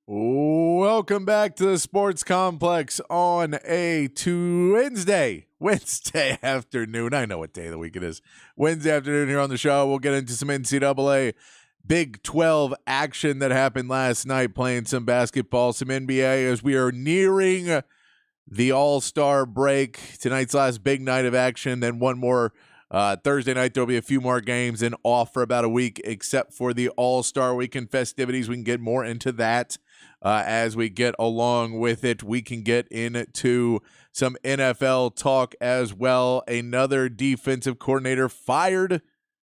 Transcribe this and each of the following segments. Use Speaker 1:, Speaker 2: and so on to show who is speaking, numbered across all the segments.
Speaker 1: Welcome back to the Sports Complex on a Wednesday afternoon. I know what day of the week it is. Wednesday afternoon here on the show. We'll get into some NCAA Big 12 action that happened last night, playing some basketball, some NBA as we are nearing the All-Star break. Tonight's last big night of action, then one more Thursday night. There'll be a few more games and off for about a week, except for the All-Star Weekend festivities. We can get more into that as we get along with it. We can get into some NFL talk as well. Another defensive coordinator fired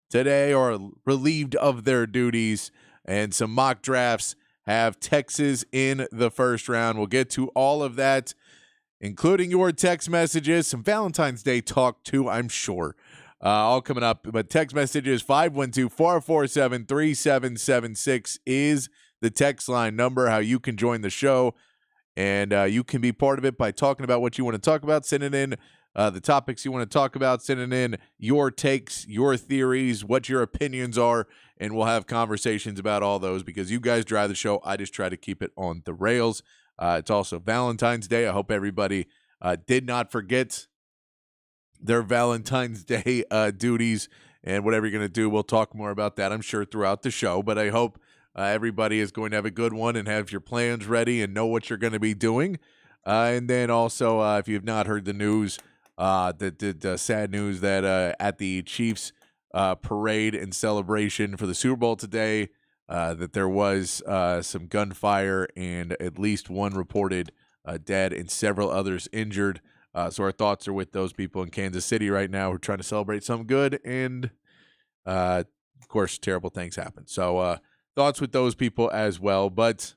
Speaker 1: today or relieved of their duties, and some mock drafts have Texas in the first round. We'll get to all of that, including your text messages, some Valentine's Day talk too, I'm sure. All coming up, but text messages 512-447-3776 is the text line number, how you can join the show, and you can be part of it by talking about what you want to talk about, sending in the topics you want to talk about, sending in your takes, your theories, what your opinions are, and we'll have conversations about all those because you guys drive the show. I just try to keep it on the rails. It's also Valentine's Day. I hope everybody did not forget their Valentine's Day duties and whatever you're going to do. We'll talk more about that, I'm sure, throughout the show, but I hope everybody is going to have a good one and have your plans ready and know what you're going to be doing. And then also, if you've not heard the news, the sad news that at the Chiefs parade and celebration for the Super Bowl today, that there was some gunfire and at least one reported dead and several others injured. So our thoughts are with those people in Kansas City right now who are trying to celebrate something good, and of course, terrible things happen. So thoughts with those people as well, but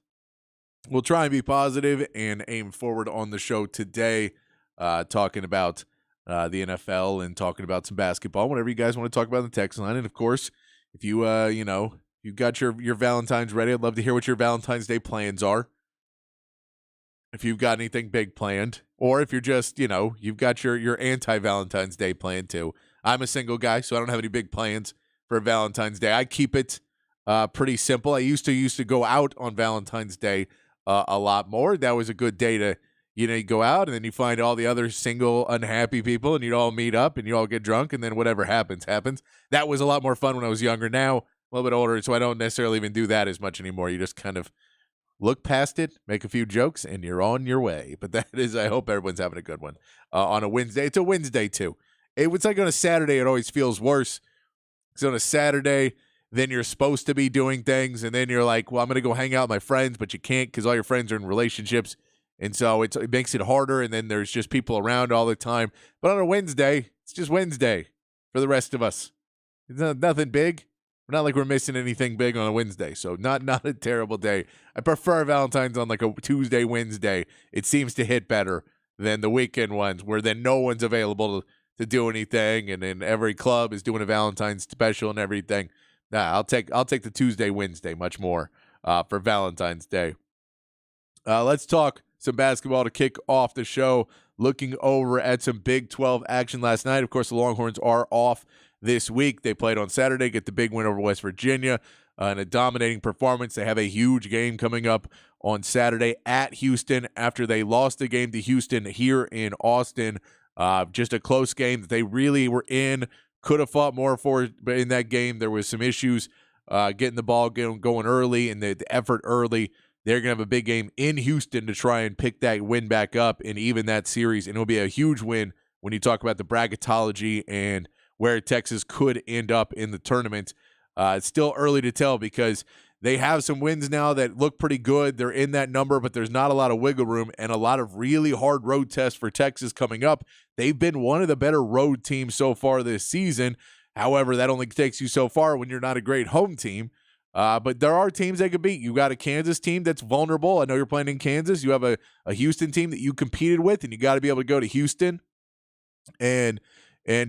Speaker 1: we'll try and be positive and aim forward on the show today, talking about the NFL and talking about some basketball, whatever you guys want to talk about in the text line. And of course, if you you've got your Valentine's ready, I'd love to hear what your Valentine's Day plans are. If you've got anything big planned, or if you're just, you've got your anti-Valentine's Day plan too. I'm a single guy, so I don't have any big plans for Valentine's Day. I keep it pretty simple. I used to go out on Valentine's Day a lot more. That was a good day to, you go out and then you find all the other single, unhappy people and you'd all meet up and you all get drunk and then whatever happens. That was a lot more fun when I was younger. Now, a little bit older, so I don't necessarily even do that as much anymore. You just kind of look past it, make a few jokes, and you're on your way. But that is, I hope everyone's having a good one on a Wednesday. It's a Wednesday, too. It's like on a Saturday, it always feels worse. Because on a Saturday, then you're supposed to be doing things, and then you're like, well, I'm going to go hang out with my friends, but you can't because all your friends are in relationships. And so it makes it harder, and then there's just people around all the time. But on a Wednesday, it's just Wednesday for the rest of us. It's nothing big. Not like we're missing anything big on a Wednesday, so not a terrible day. I prefer Valentine's on like a Tuesday, Wednesday. It seems to hit better than the weekend ones where then no one's available to do anything, and then every club is doing a Valentine's special and everything. Nah, I'll take the Tuesday, Wednesday much more for Valentine's Day. Let's talk some basketball to kick off the show. Looking over at some Big 12 action last night. Of course, the Longhorns are off this week. They played on Saturday, get the big win over West Virginia in a dominating performance. They have a huge game coming up on Saturday at Houston after they lost the game to Houston here in Austin. Just a close game that they really were in, could have fought more for, but in that game there was some issues getting the ball going early and the effort early. They're going to have a big game in Houston to try and pick that win back up and even that series, and it'll be a huge win when you talk about the bracketology and where Texas could end up in the tournament. It's still early to tell because they have some wins now that look pretty good. They're in that number, but there's not a lot of wiggle room and a lot of really hard road tests for Texas coming up. They've been one of the better road teams so far this season. However, that only takes you so far when you're not a great home team. But there are teams they could beat. You got a Kansas team that's vulnerable. I know you're playing in Kansas. You have a Houston team that you competed with, and you got to be able to go to Houston and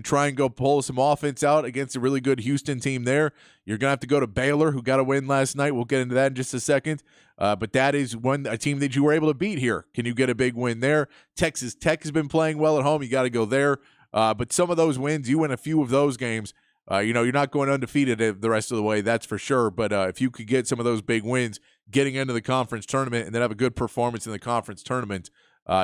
Speaker 1: try and go pull some offense out against a really good Houston team there. You're going to have to go to Baylor, who got a win last night. We'll get into that in just a second. But that is a team that you were able to beat here. Can you get a big win there? Texas Tech has been playing well at home. You got to go there. But some of those wins, you win a few of those games. You're not going undefeated the rest of the way, that's for sure. But if you could get some of those big wins, getting into the conference tournament and then have a good performance in the conference tournament,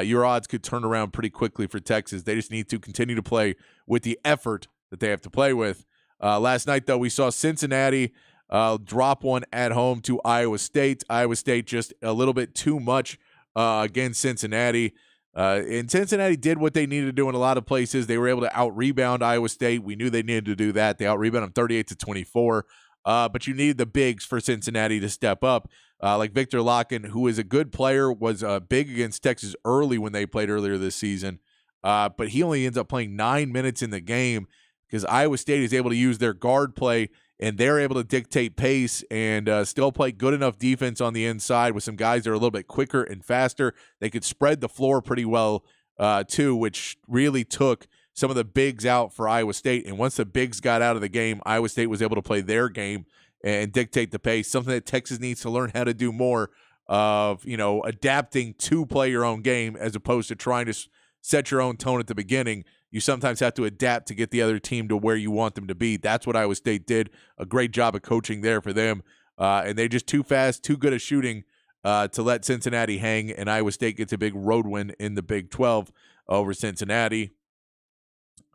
Speaker 1: your odds could turn around pretty quickly for Texas. They just need to continue to play with the effort that they have to play with. Last night, though, we saw Cincinnati drop one at home to Iowa State. Iowa State just a little bit too much against Cincinnati. And Cincinnati did what they needed to do in a lot of places. They were able to out-rebound Iowa State. We knew they needed to do that. They out-rebounded them 38-24. But you needed the bigs for Cincinnati to step up. Like Victor Locken, who is a good player, was big against Texas early when they played earlier this season. But he only ends up playing 9 minutes in the game because Iowa State is able to use their guard play, and they're able to dictate pace and still play good enough defense on the inside with some guys that are a little bit quicker and faster. They could spread the floor pretty well, too, which really took some of the bigs out for Iowa State. And once the bigs got out of the game, Iowa State was able to play their game and dictate the pace, something that Texas needs to learn how to do more of, adapting to play your own game as opposed to trying to set your own tone at the beginning. You sometimes have to adapt to get the other team to where you want them to be. That's what Iowa State did. A great job of coaching there for them. And they're just too fast, too good at shooting to let Cincinnati hang, and Iowa State gets a big road win in the Big 12 over Cincinnati.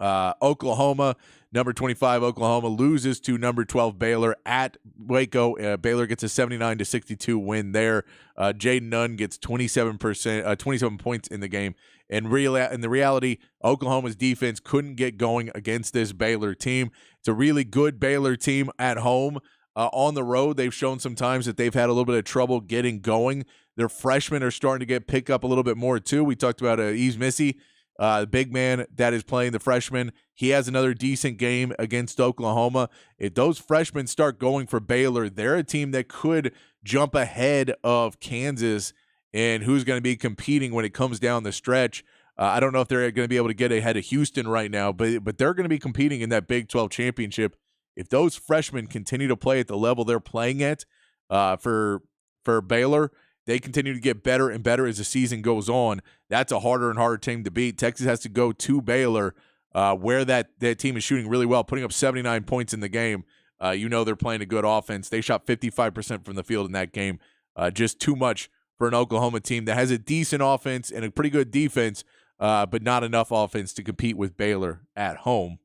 Speaker 1: Oklahoma, number 25, Oklahoma loses to number 12 Baylor at Waco. Baylor gets a 79-62 win there. Jaden Nunn gets 27 points in the game. And in the reality, Oklahoma's defense couldn't get going against this Baylor team. It's a really good Baylor team at home. On the road, they've shown sometimes that they've had a little bit of trouble getting going. Their freshmen are starting to pick up a little bit more too. We talked about Yves Missy. The big man that is playing the freshman, he has another decent game against Oklahoma. If those freshmen start going for Baylor, they're a team that could jump ahead of Kansas and who's going to be competing when it comes down the stretch. I don't know if they're going to be able to get ahead of Houston right now, but they're going to be competing in that Big 12 championship. If those freshmen continue to play at the level they're playing at for Baylor, they continue to get better and better as the season goes on. That's a harder and harder team to beat. Texas has to go to Baylor, where that team is shooting really well, putting up 79 points in the game. They're playing a good offense. They shot 55% from the field in that game. Just too much for an Oklahoma team that has a decent offense and a pretty good defense, but not enough offense to compete with Baylor at home.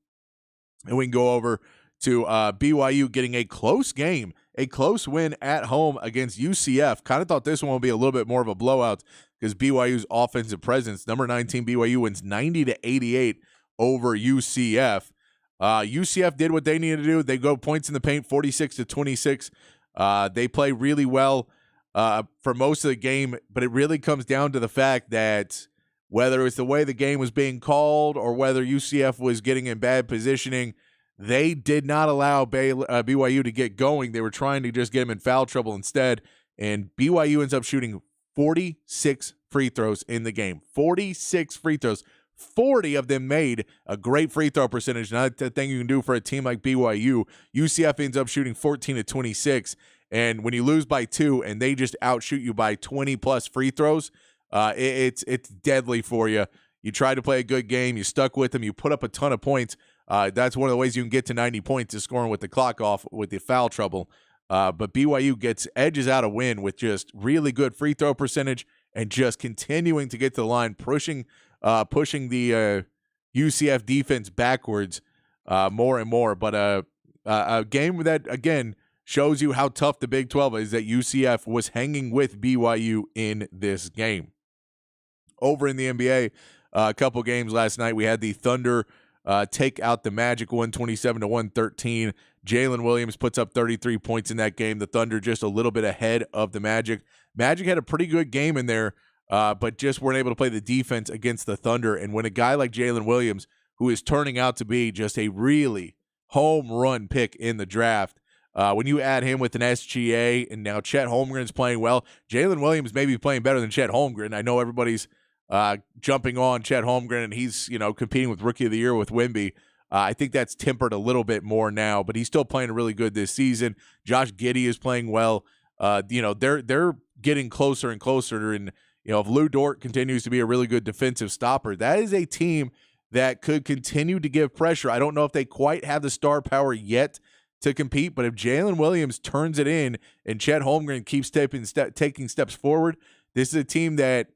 Speaker 1: And we can go over to BYU getting a close game, a close win at home against UCF. Kind of thought this one would be a little bit more of a blowout because BYU's offensive presence, number 19 BYU wins 90-88 over UCF. UCF did what they needed to do. They go points in the paint, 46-26. They play really well for most of the game, but it really comes down to the fact that whether it's the way the game was being called or whether UCF was getting in bad positioning, they did not allow BYU to get going. They were trying to just get them in foul trouble instead, and BYU ends up shooting 46 free throws in the game. 46 free throws. 40 of them made. A great free throw percentage. Not a thing you can do for a team like BYU. UCF ends up shooting 14-26, and when you lose by 2 and they just outshoot you by 20-plus free throws, it's deadly for you. You try to play a good game. You stuck with them. You put up a ton of points. That's one of the ways you can get to 90 points is scoring with the clock off with the foul trouble. But BYU edges out a win with just really good free throw percentage and just continuing to get to the line, pushing the UCF defense backwards more and more. But a game that, again, shows you how tough the Big 12 is, that UCF was hanging with BYU in this game. Over in the NBA, a couple games last night, we had the Thunder take out the Magic 127-113. Jalen Williams puts up 33 points in that game. The Thunder just a little bit ahead of the Magic. Magic had a pretty good game in there, but just weren't able to play the defense against the Thunder. And when a guy like Jalen Williams, who is turning out to be just a really home run pick in the draft, when you add him with an SGA and now Chet Holmgren's playing well, Jalen Williams may be playing better than Chet Holmgren. I know everybody's jumping on Chet Holmgren, and he's competing with Rookie of the Year with Wemby. I think that's tempered a little bit more now, but he's still playing really good this season. Josh Giddey is playing well. They're getting closer and closer, and if Lou Dort continues to be a really good defensive stopper, that is a team that could continue to give pressure. I don't know if they quite have the star power yet to compete. But if Jalen Williams turns it in and Chet Holmgren keeps taking steps forward, this is a team that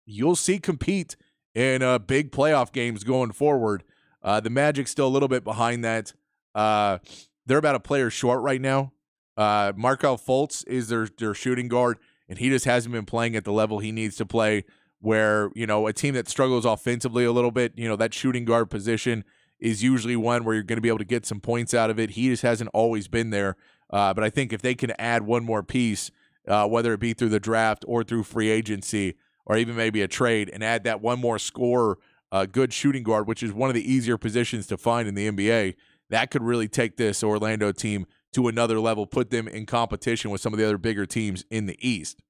Speaker 1: you'll see compete in big playoff games going forward. The Magic's still a little bit behind that. They're about a player short right now. Markelle Fultz is their shooting guard, and he just hasn't been playing at the level he needs to play, where, a team that struggles offensively a little bit, that shooting guard position is usually one where you're going to be able to get some points out of it. He just hasn't always been there. But I think if they can add one more piece, whether it be through the draft or through free agency or even maybe a trade, and add that one more scorer, good shooting guard, which is one of the easier positions to find in the NBA, that could really take this Orlando team to another level, put them in competition with some of the other bigger teams in the East.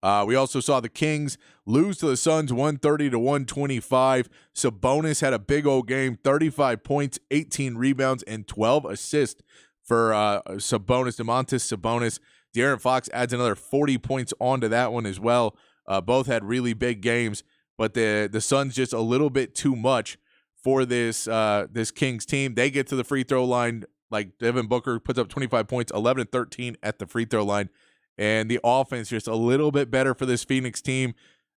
Speaker 1: We also saw the Kings lose to the Suns 130-125. Sabonis had a big old game, 35 points, 18 rebounds, and 12 assists for Domantas Sabonis. De'Aaron Fox adds another 40 points onto that one as well. Both had really big games, but the Suns just a little bit too much for this Kings team. They get to the free throw line, like Devin Booker puts up 25 points, 11 and 13 at the free throw line. And the offense just a little bit better for this Phoenix team.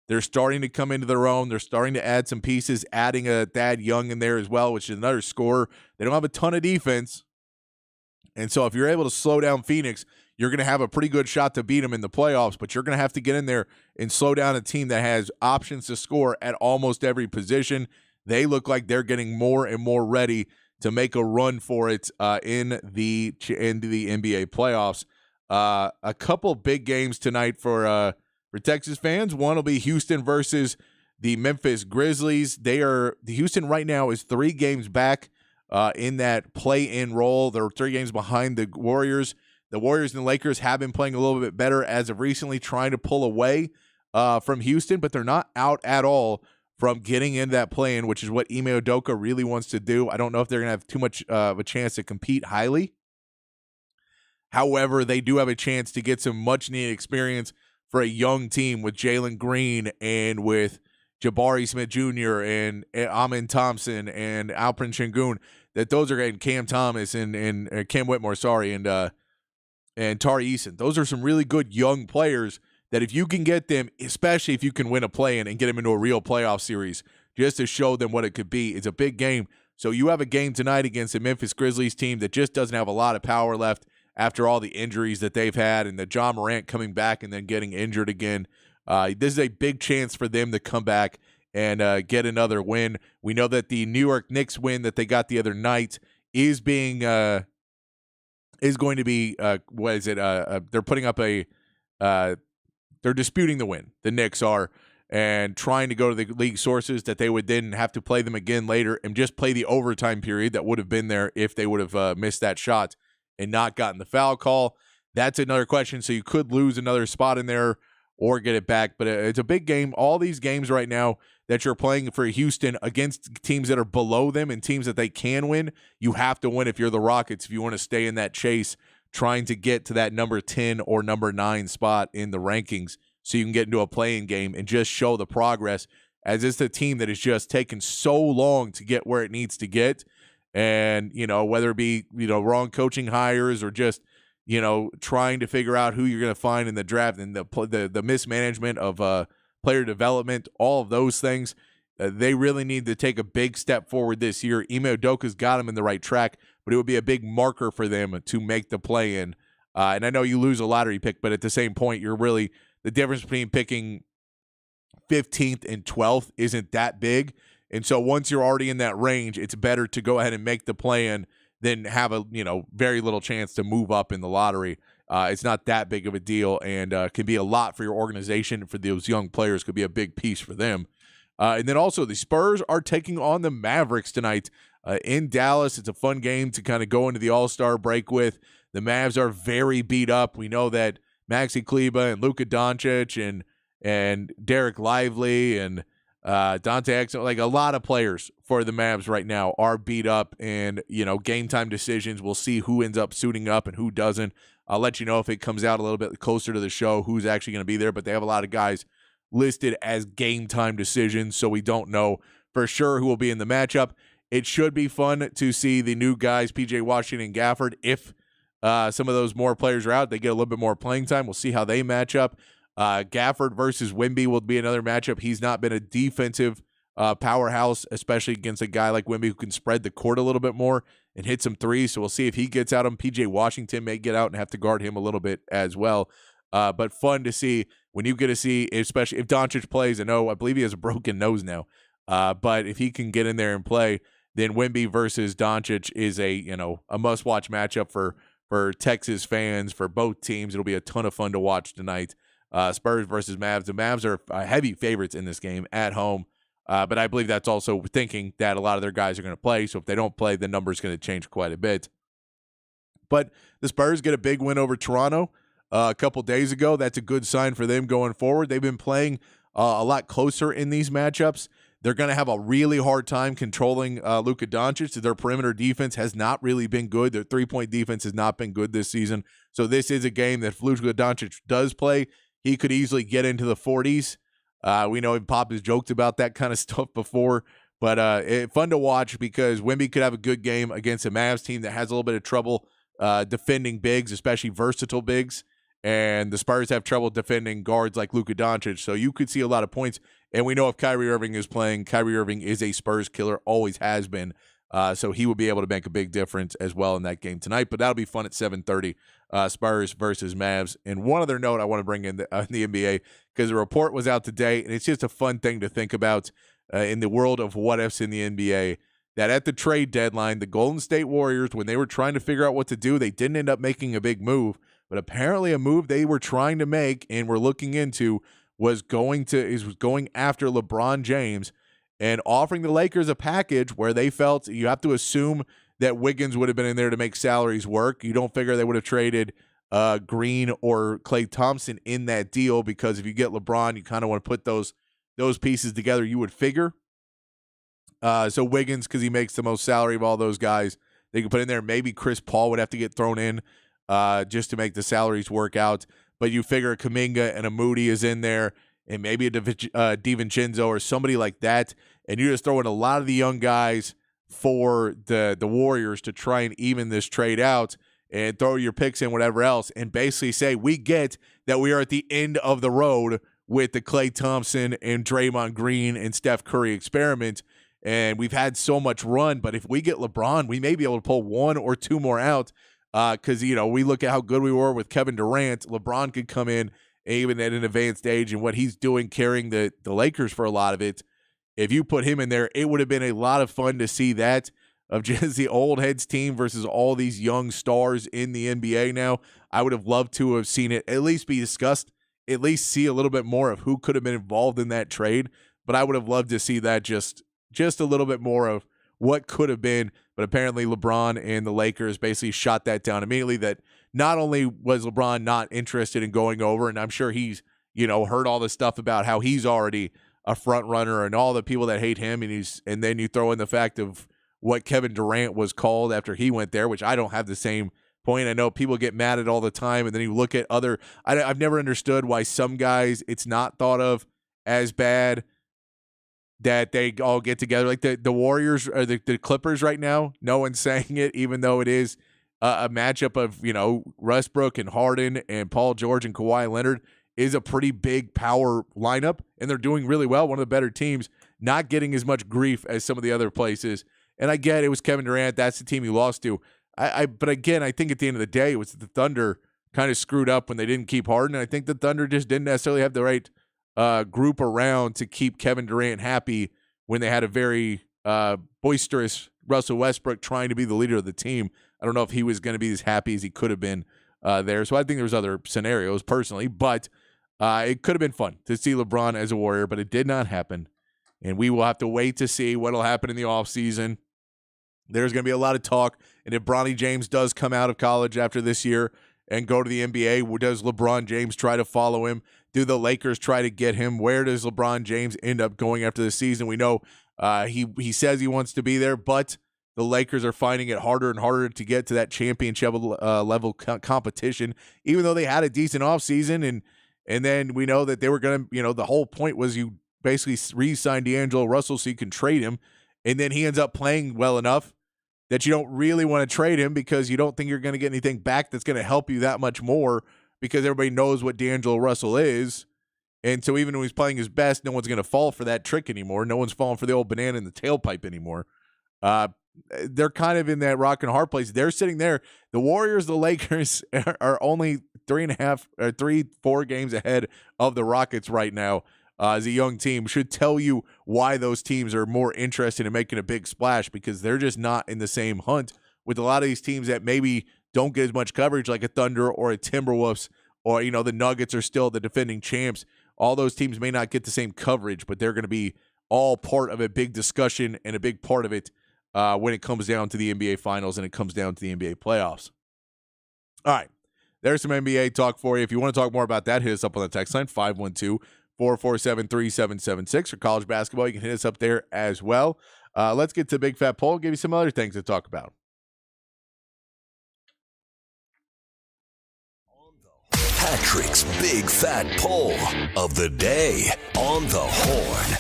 Speaker 1: They're starting to come into their own. They're starting to add some pieces, adding a Thad Young in there as well, which is another scorer. They don't have a ton of defense. And so if you're able to slow down Phoenix, you're going to have a pretty good shot to beat them in the playoffs, but you're going to have to get in there and slow down a team that has options to score at almost every position. They look like they're getting more and more ready to make a run for it in the NBA playoffs. A couple big games tonight for Texas fans. One will be Houston versus the Memphis Grizzlies. The Houston right now is 3 games back in that play-in role. They're 3 games behind the Warriors. The Warriors and the Lakers have been playing a little bit better as of recently, trying to pull away from Houston, but they're not out at all from getting in that play-in, which is what Ime Udoka really wants to do. I don't know if they're going to have too much of a chance to compete highly. However, they do have a chance to get some much-needed experience for a young team with Jalen Green and with Jabari Smith Jr. and Amin Thompson and Alperen Sengun. That those are getting Cam Thomas and Cam Whitmore, and Tari Eason. Those are some really good young players that if you can get them, especially if you can win a play-in and get them into a real playoff series, just to show them what it could be. It's a big game. So you have a game tonight against the Memphis Grizzlies team that just doesn't have a lot of power left after all the injuries that they've had and the John Morant coming back and then getting injured again. This is a big chance for them to come back and get another win. We know that the New York Knicks win that they got the other night is going to be they're putting up they're disputing the win. The Knicks are, and trying to go to the league sources that they would then have to play them again later and just play the overtime period that would have been there if they would have missed that shot and not gotten the foul call. That's another question. So you could lose another spot in there or get it back. But it's a big game. All these games right now that you're playing for Houston against teams that are below them and teams that they can win, you have to win if you're the Rockets, if you want to stay in that chase, trying to get to that number 10 or number 9 spot in the rankings so you can get into a play-in game and just show the progress, as it's a team that has just taken so long to get where it needs to get. And, whether it be, wrong coaching hires or just, trying to figure out who you're going to find in the draft and the mismanagement of player development, all of those things, they really need to take a big step forward this year. Ime Udoka's got them in the right track, but it would be a big marker for them to make the play-in. And I know you lose a lottery pick, but at the same point, the difference between picking 15th and 12th isn't that big. And so once you're already in that range, it's better to go ahead and make the play-in than have a very little chance to move up in the lottery. It's not that big of a deal, and can be a lot for your organization. For those young players, could be a big piece for them. And then also the Spurs are taking on the Mavericks tonight in Dallas. It's a fun game to kind of go into the All-Star break with. The Mavs are very beat up. We know that Maxi Kleber and Luka Doncic and Derek Lively and Dante Exum, like a lot of players for the Mavs right now are beat up, and game time decisions. We'll see who ends up suiting up and who doesn't. I'll let you know if it comes out a little bit closer to the show who's actually going to be there, but they have a lot of guys listed as game time decisions, so we don't know for sure who will be in the matchup. It should be fun to see the new guys, PJ Washington and Gafford. If some of those more players are out, they get a little bit more playing time. We'll see how they match up. Gafford versus Wemby will be another matchup. He's not been a defensive powerhouse, especially against a guy like Wemby who can spread the court a little bit more and hit some threes. So we'll see if he gets out him. PJ Washington may get out and have to guard him a little bit as well. But fun to see when you get to see, especially if Doncic plays. I believe he has a broken nose now. But if he can get in there and play, then Wemby versus Doncic is a must-watch matchup for Texas fans, for both teams. It'll be a ton of fun to watch tonight. Spurs versus Mavs. The Mavs are heavy favorites in this game at home, but I believe that's also thinking that a lot of their guys are going to play. So if they don't play, the number's going to change quite a bit. But the Spurs get a big win over Toronto a couple days ago. That's a good sign for them going forward. They've been playing a lot closer in these matchups. They're going to have a really hard time controlling Luka Doncic. Their perimeter defense has not really been good. Their three-point defense has not been good this season. So this is a game that if Luka Doncic does play, he could easily get into the 40s. We know Pop has joked about that kind of stuff before. But fun to watch because Wemby could have a good game against a Mavs team that has a little bit of trouble defending bigs, especially versatile bigs. And the Spurs have trouble defending guards like Luka Doncic. So you could see a lot of points. And we know if Kyrie Irving is playing, Kyrie Irving is a Spurs killer, always has been. So he will be able to make a big difference as well in that game tonight. But that'll be fun at 7:30, Spurs versus Mavs. And one other note I want to bring in the NBA, because the report was out today, and it's just a fun thing to think about in the world of what-ifs in the NBA, that at the trade deadline, the Golden State Warriors, when they were trying to figure out what to do, they didn't end up making a big move. But apparently a move they were trying to make and were looking into was going after LeBron James and offering the Lakers a package where they felt you have to assume that Wiggins would have been in there to make salaries work. You don't figure they would have traded Green or Klay Thompson in that deal, because if you get LeBron, you kind of want to put those pieces together, you would figure. So Wiggins, because he makes the most salary of all those guys, they could put in there. Maybe Chris Paul would have to get thrown in just to make the salaries work out. But you figure a Kuminga and a Moody is in there, and maybe a DiVincenzo or somebody like that, and you just throw in a lot of the young guys for the Warriors to try and even this trade out and throw your picks in, whatever else, and basically say, we get that we are at the end of the road with the Klay Thompson and Draymond Green and Steph Curry experiment, and we've had so much run, but if we get LeBron, we may be able to pull one or two more out. Because, we look at how good we were with Kevin Durant. LeBron could come in even at an advanced age, and what he's doing carrying the Lakers for a lot of it. If you put him in there, it would have been a lot of fun to see that, of just the old heads team versus all these young stars in the NBA now. I would have loved to have seen it at least be discussed, at least see a little bit more of who could have been involved in that trade. But I would have loved to see that just a little bit more of what could have been. But apparently LeBron and the Lakers basically shot that down immediately, that not only was LeBron not interested in going over, and I'm sure he's, heard all this stuff about how he's already a front runner and all the people that hate him, and then you throw in the fact of what Kevin Durant was called after he went there, which I don't have the same point. I know people get mad at all the time, and then you look at I've never understood why some guys it's not thought of as bad that they all get together, like the Warriors or the Clippers right now. No one's saying it, even though it is a matchup of, Westbrook and Harden and Paul George and Kawhi Leonard is a pretty big power lineup, and they're doing really well. One of the better teams, not getting as much grief as some of the other places. And I get it was Kevin Durant. That's the team you lost to. But again, I think at the end of the day, it was the Thunder kind of screwed up when they didn't keep Harden. And I think the Thunder just didn't necessarily have the right group around to keep Kevin Durant happy when they had a very boisterous Russell Westbrook trying to be the leader of the team. I don't know if he was going to be as happy as he could have been there. So I think there's other scenarios personally, but it could have been fun to see LeBron as a Warrior, but it did not happen. And we will have to wait to see what will happen in the offseason. There's going to be a lot of talk. And if Bronny James does come out of college after this year and go to the NBA, does LeBron James try to follow him? Do the Lakers try to get him? Where does LeBron James end up going after the season? We know he says he wants to be there, but the Lakers are finding it harder and harder to get to that championship level competition, even though they had a decent offseason. And then we know that they were going to, the whole point was you basically re-sign D'Angelo Russell so you can trade him. and then he ends up playing well enough that you don't really want to trade him because you don't think you're going to get anything back that's going to help you that much more because everybody knows what D'Angelo Russell is. And so even when he's playing his best, no one's going to fall for that trick anymore. No one's falling for the old banana in the tailpipe anymore. They're kind of in that rock and hard place. They're sitting there. The Warriors, the Lakers are only 4 games ahead of the Rockets right now. As a young team, should tell you why those teams are more interested in making a big splash because they're just not in the same hunt with a lot of these teams that maybe don't get as much coverage, like a Thunder or a Timberwolves, or the Nuggets are still the defending champs. All those teams may not get the same coverage, but they're going to be all part of a big discussion and a big part of it when it comes down to the NBA Finals and it comes down to the NBA playoffs. All right, there's some NBA talk for you. If you want to talk more about that, hit us up on the text line, 512-447-3776. For college basketball, you can hit us up there as well. Let's get to the Big Fat Poll and give you some other things to talk about.
Speaker 2: Patrick's Big Fat Poll of the Day on the Horn.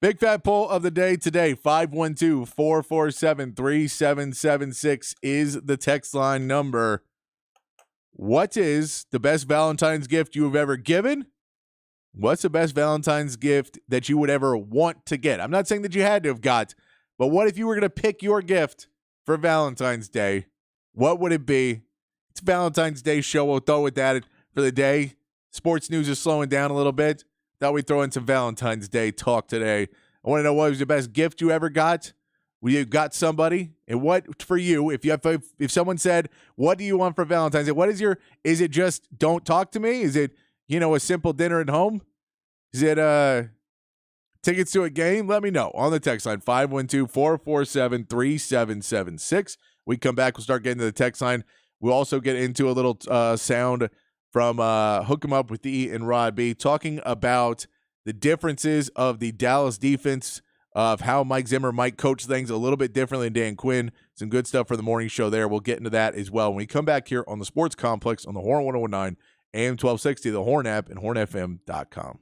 Speaker 1: Big Fat Poll of the day today, 512-447-3776 is the text line number. What is the best Valentine's gift you have ever given? What's the best Valentine's gift that you would ever want to get? I'm not saying that you had to have got, but what if you were going to pick your gift for Valentine's Day? What would it be? It's Valentine's Day show. We'll throw it at it for the day. Sports news is slowing down a little bit. Thought we'd throw in some Valentine's Day talk today. I want to know what was the best gift you ever got. You got somebody, and what for you? If someone said, "What do you want for Valentine's Day?" What is is it just don't talk to me? Is it a simple dinner at home? Is it tickets to a game? Let me know on the text line 512-447-3776. We come back, we'll start getting to the text line. We'll also get into a little sound from Hook 'em Up with E and Rod B, talking about the differences of the Dallas defense, of how Mike Zimmer might coach things a little bit differently than Dan Quinn. Some good stuff for the morning show there. We'll get into that as well when we come back here on the Sports Complex on the Horn 1019, AM 1260, the Horn app, and hornfm.com.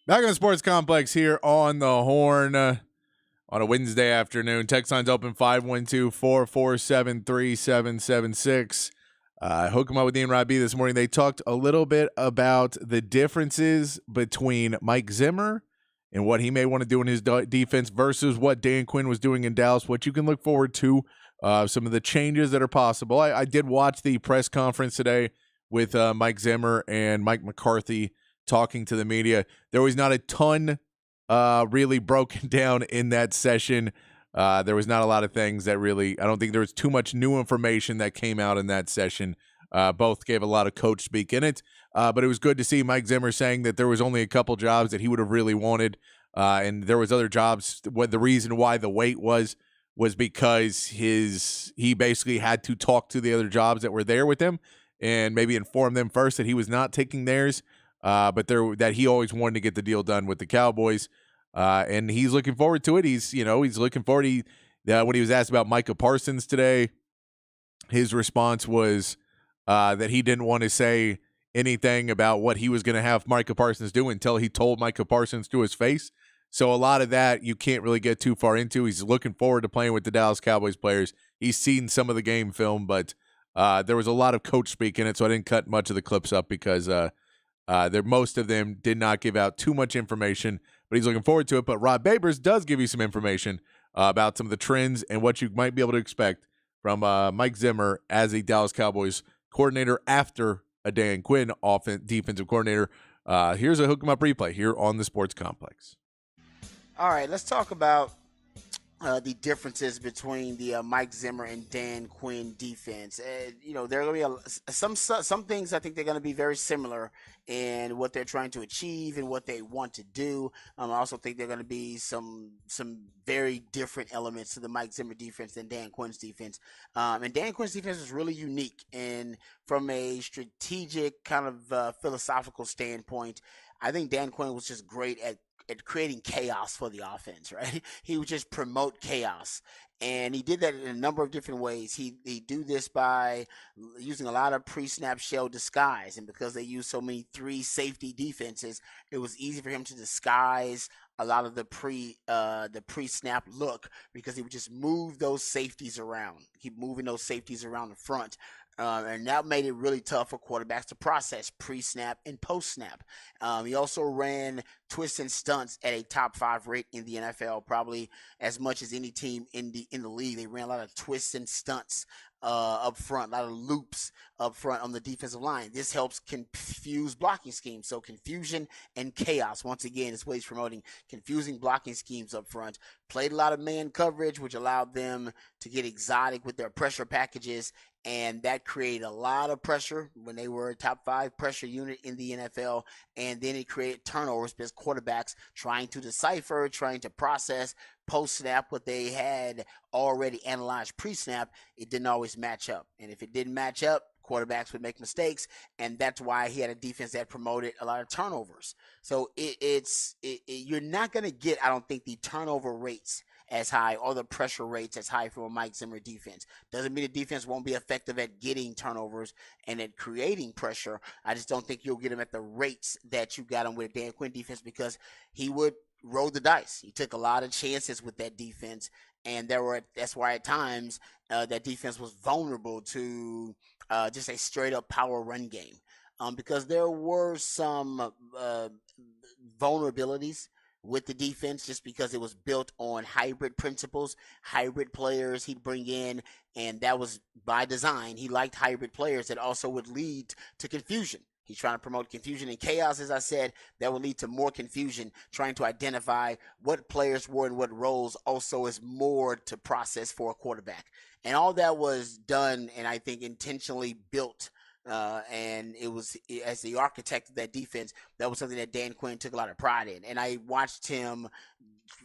Speaker 1: Back on the Sports Complex here on the Horn on a Wednesday afternoon. Text line's open 512-447-3776. Hook 'em up with Ian Rob B this morning. They talked a little bit about the differences between Mike Zimmer and what he may want to do in his defense versus what Dan Quinn was doing in Dallas, what you can look forward to, some of the changes that are possible. I did watch the press conference today with Mike Zimmer and Mike McCarthy talking to the media. There was not a ton really broken down in that session. There was not a lot of things that really, I don't think there was too much new information that came out in that session. Both gave a lot of coach speak in it, but it was good to see Mike Zimmer saying that there was only a couple jobs that he would have really wanted, and there was other jobs. What the reason why the wait was because he basically had to talk to the other jobs that were there with him and maybe inform them first that he was not taking theirs, but that he always wanted to get the deal done with the Cowboys, and he's looking forward to it. He's looking forward. When he was asked about Micah Parsons today, his response was that he didn't want to say anything about what he was going to have Micah Parsons do until he told Micah Parsons to his face. So a lot of that you can't really get too far into. He's looking forward to playing with the Dallas Cowboys players. He's seen some of the game film, but there was a lot of coach speak in it, so I didn't cut much of the clips up because most of them did not give out too much information, but he's looking forward to it. But Rod Babers does give you some information about some of the trends and what you might be able to expect from Mike Zimmer as a Dallas Cowboys coordinator after a Dan Quinn defensive coordinator. Here's a Hook 'em Up replay here on the Sports Complex.
Speaker 3: All right, let's talk about the differences between the Mike Zimmer and Dan Quinn defense. There are going to be some things I think they're going to be very similar in what they're trying to achieve and what they want to do. I also think they're going to be some very different elements to the Mike Zimmer defense than Dan Quinn's defense. And Dan Quinn's defense is really unique. And from a strategic kind of philosophical standpoint, I think Dan Quinn was just great at creating chaos for the offense, right? He would just promote chaos. And he did that in a number of different ways. He do this by using a lot of pre-snap shell disguise. And because they use so many 3 safety defenses, it was easy for him to disguise a lot of the pre-snap look because he would just move those safeties around. Keep moving those safeties around the front. And that made it really tough for quarterbacks to process pre-snap and post-snap. He also ran twists and stunts at a top 5 rate in the NFL, probably as much as any team in the league. They ran a lot of twists and stunts up front, a lot of loops up front on the defensive line. This helps confuse blocking schemes. So confusion and chaos, once again, is what he's promoting. Confusing blocking schemes up front. Played a lot of man coverage, which allowed them to get exotic with their pressure packages, and that created a lot of pressure when they were a top 5 pressure unit in the NFL, and then it created turnovers because quarterbacks trying to decipher, trying to process post-snap what they had already analyzed pre-snap, it didn't always match up. And if it didn't match up, quarterbacks would make mistakes, and that's why he had a defense that promoted a lot of turnovers. So you're not going to get, I don't think, the turnover rates as high or the pressure rates as high from a Mike Zimmer defense. Doesn't mean the defense won't be effective at getting turnovers and at creating pressure. I just don't think you'll get them at the rates that you got them with a Dan Quinn defense because he would roll the dice. He took a lot of chances with that defense, and that's why at times that defense was vulnerable to just a straight up power run game because there were some vulnerabilities with the defense just because it was built on hybrid principles, hybrid players he'd bring in, and that was by design. He liked hybrid players that also would lead to confusion. He's trying to promote confusion and chaos, as I said, that will lead to more confusion, trying to identify what players were in what roles also is more to process for a quarterback. And all that was done and I think intentionally built. And it was, as the architect of that defense, that was something that Dan Quinn took a lot of pride in. And I watched him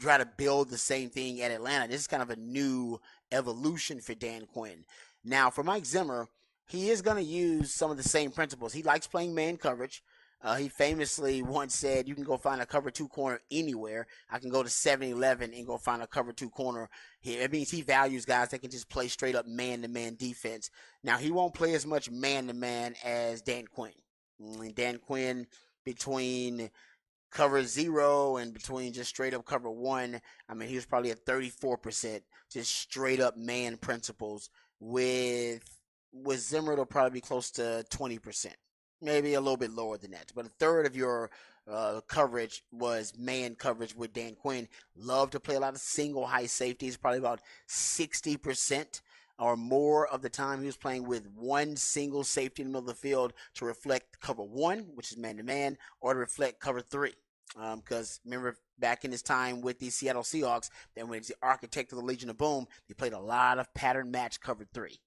Speaker 3: try to build the same thing at Atlanta. This is kind of a new evolution for Dan Quinn. Now, for Mike Zimmer, he is going to use some of the same principles. He likes playing man coverage. He famously once said, you can go find a cover 2 corner anywhere. I can go to 7-Eleven and go find a cover 2 corner here. It means he values guys that can just play straight up man-to-man defense. Now, he won't play as much man-to-man as Dan Quinn. Dan Quinn, between cover 0 and between just straight up cover 1, I mean, he was probably at 34%, just straight up man principles. With Zimmer, it'll probably be close to 20%, maybe a little bit lower than that. But a third of your coverage was man coverage with Dan Quinn. Loved to play a lot of single high safeties, probably about 60% or more of the time he was playing with one single safety in the middle of the field to reflect cover 1, which is man-to-man, or to reflect cover 3. Because remember, back in his time with the Seattle Seahawks, then when he's the architect of the Legion of Boom, he played a lot of pattern match cover 3.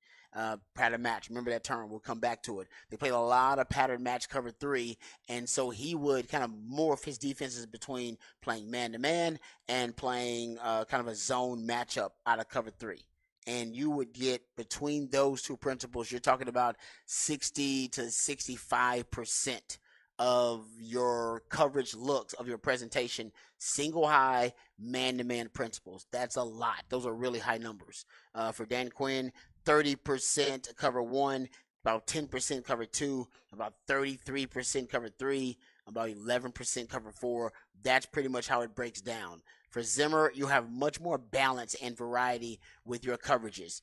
Speaker 3: Pattern match. Remember that term. We'll come back to it. They played a lot of pattern match cover 3, and so he would kind of morph his defenses between playing man-to-man and playing kind of a zone matchup out of cover 3. And you would get between those two principles, you're talking about 60 to 65% of your coverage looks of your presentation, single high man-to-man principles. That's a lot. Those are really high numbers. For Dan Quinn, 30% cover 1, about 10% cover 2, about 33% cover 3, about 11% cover 4. That's pretty much how it breaks down. For Zimmer, you have much more balance and variety with your coverages.